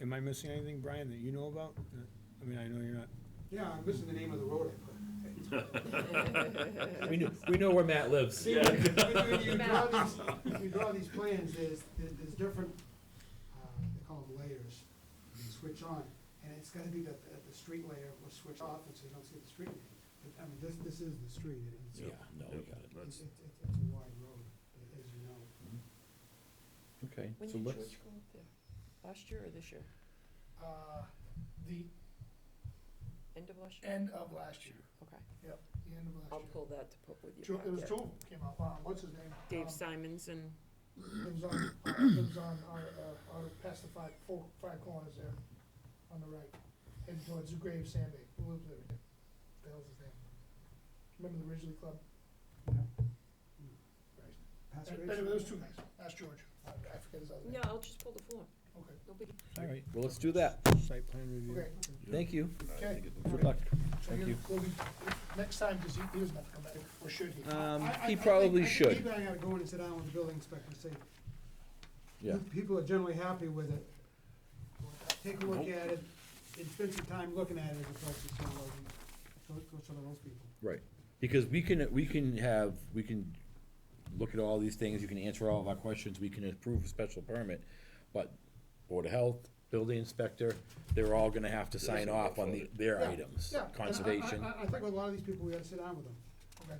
G: Am I missing anything, Brian, that you know about? I mean, I know you're not.
K: Yeah, I'm missing the name of the road I put.
A: We know where Matt lives.
K: See, when you draw these plans, there's different, they call them layers, you switch on. and it's gotta be that the street layer was switched off, and so you don't see the street. I mean, this is the street, and it's,
A: Yeah, no, we got it.
K: it's a wide road, as you know.
A: Okay,
F: When
A: so
F: did
A: let's,
F: George go up there? Last year or this year?
I: The
F: End of last year?
I: end of last year,
F: Okay.
I: yep, the end of last
F: I'll
I: year.
F: pull that to put with you.
I: It was Joel came out, what's his name?
F: Dave Simons and,
I: Lives on our past the five corners there, on the right, heading towards the grave Sandy, who lives there, what the hell's his name? Remember the Ridgely Club?
K: Pass
I: Anyway,
K: grade?
I: there was two guys, ask George, I forget his other name.
F: yeah, I'll just pull the form,
I: Okay,
F: no biggie.
A: all right, well, let's do that.
G: Site plan review.
I: okay,
A: Thank you.
I: okay.
A: Good luck.
I: So
A: Thank you.
I: we'll be- next time, does he doesn't have to come back, or should he?
A: He probably
K: I think
A: should.
K: maybe I gotta go in and sit down with the building inspector and say,
A: Yeah.
K: people are generally happy with it. Take a look at it, and spend some time looking at it as opposed to saying, well, go to those people.
A: Right, because we can look at all these things, you can answer all of our questions, we can approve a special permit, but Board of Health, Building Inspector, they're all gonna have to sign off on their
K: Yeah,
A: items,
K: Yeah, and
A: conservation.
K: I think with a lot of these people, we gotta sit down with them.
I: Okay,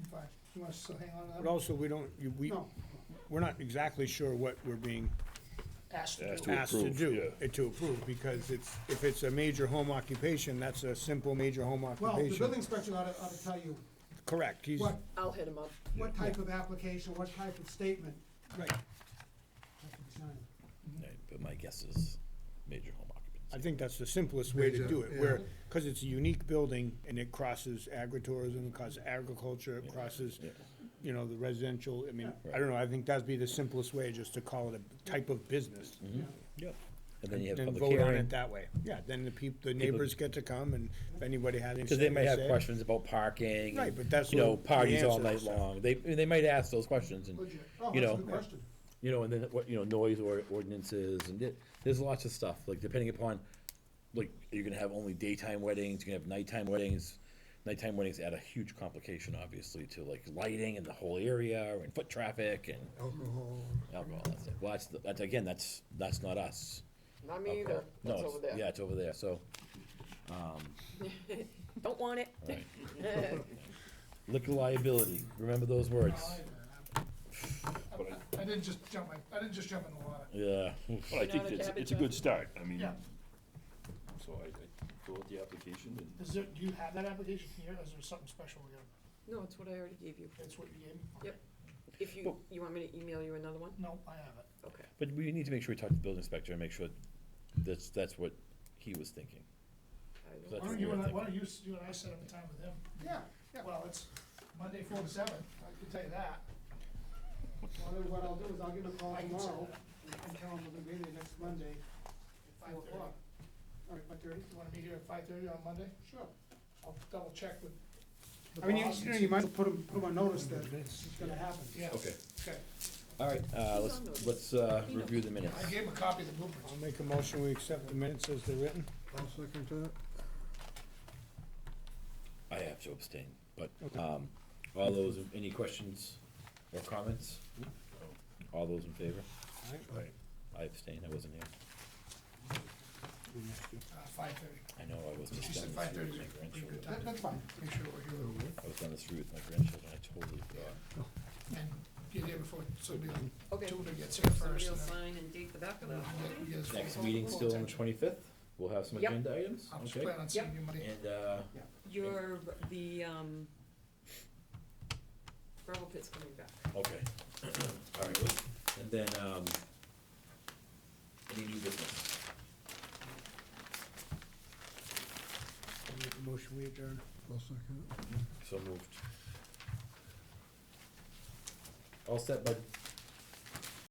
I: fine, you want us to hang on to that?
G: But also,
K: No,
G: we're not exactly sure what we're being
I: Asked to
H: Asked
I: do.
H: to
G: asked to
H: approve,
G: do, to approve, because if it's a major home occupation, that's a simple major home
K: well, the
G: occupation.
K: building inspector ought to tell you
G: Correct, he's,
K: what,
F: I'll hit him up.
K: what type of application, what type of statement.
G: right,
K: has to be signed.
A: Right, but my guess is major home
G: I
A: occupancy.
G: think that's the simplest way to
D: Major,
G: do it,
D: yeah.
G: where, cause it's a unique building, and it crosses agritourism, it crosses agriculture, it crosses,
A: Yeah.
G: the residential, I mean, I don't know, I think that'd be the simplest way, just to call it a type of business.
A: Yep. And then you have
G: And
A: public
G: vote on
A: hearing,
G: it that way, yeah, then the neighbors get to come, and if anybody has anything to
A: because
G: say.
A: they might have
G: say it.
A: questions about parking.
G: Right,
A: and,
G: but that's
A: You know,
G: what the
A: parties all
G: answer
A: night
G: is.
A: long, they might ask those questions, and,
I: Legit.
K: Oh,
A: You
K: that's a
A: know.
K: good question.
A: and then, noise ordinances, and there's lots of stuff, like, depending upon, like, you're gonna have only daytime weddings, you're gonna have nighttime weddings. Nighttime weddings add a huge complication, obviously, to like lighting and the whole area, and foot traffic, and
D: Alcohol.
A: alcohol, that's it. Well, that's not us.
F: Not me either,
A: No,
F: that's over there.
A: Yeah, it's over there, so,
F: Don't want it.
A: right. Liquor liability, remember those words.
I: I didn't just jump in the water.
A: Yeah,
H: But I think
F: Banana
H: it's
F: cabbage
H: a good start, I mean,
I: Yeah.
H: so I fill out the application and.
I: Do you have that application here, or is there something special we got?
F: No, it's what I already gave you.
I: That's what you gave me?
F: Yep. If you want me to email you another one?
I: No, I have it.
F: Okay.
A: but we need to make sure we talk to the building inspector and make sure that's what he was thinking.
F: I will.
A: That's
I: Why
A: what
I: don't you
A: we're
I: and I,
A: thinking.
I: you and I set up a time with him?
K: Yeah,
I: Well, it's Monday 4 to 7, I can tell you that.
K: what I'll do is I'll give him a call
I: I can say
K: tomorrow,
I: that.
K: and tell him we're gonna be there next Monday, at 4
I: 5:30.
K: o'clock. All right, 5:30?
I: You wanna meet here at 5:30 on Monday?
K: Sure.
I: I'll double check with the
K: I mean,
I: boss.
K: you might as well put him on notice that it's gonna happen.
I: Yeah.
A: Okay,
I: Okay,
A: all right, let's review the minutes.
I: I gave him a copy of the blueprints.
G: I'll make a motion, we accept the minutes as they're written.
D: I'll second that.
A: I have to abstain, but, all those, any questions or comments? All those in favor? I abstain, I wasn't here.
I: 5:30.
A: I know, I was just
I: She
A: down
I: said
A: the street
I: 5:30
A: with my
I: is a pretty good
A: grandchildren.
I: time. That's fine, make sure we're here.
A: I was down the street with my grandchildren, I totally forgot.
I: And get here before, so we don't,
F: Okay.
I: children get sick
F: Somebody
I: first.
F: will
I: and then
F: sign and date the back of that.
I: we get his
A: Next
I: full-
A: meeting
I: full
A: still on the
I: attention.
A: 25th, we'll have some
F: Yep.
A: agenda items,
I: I'm just
A: okay?
I: planning on seeing you Monday.
A: And,
F: Your, the, gravel pit's coming back.
A: okay, all right, and then, any new business?
G: I'll make a motion, we adjourn.
D: I'll second it.
A: So moved. All set, bud?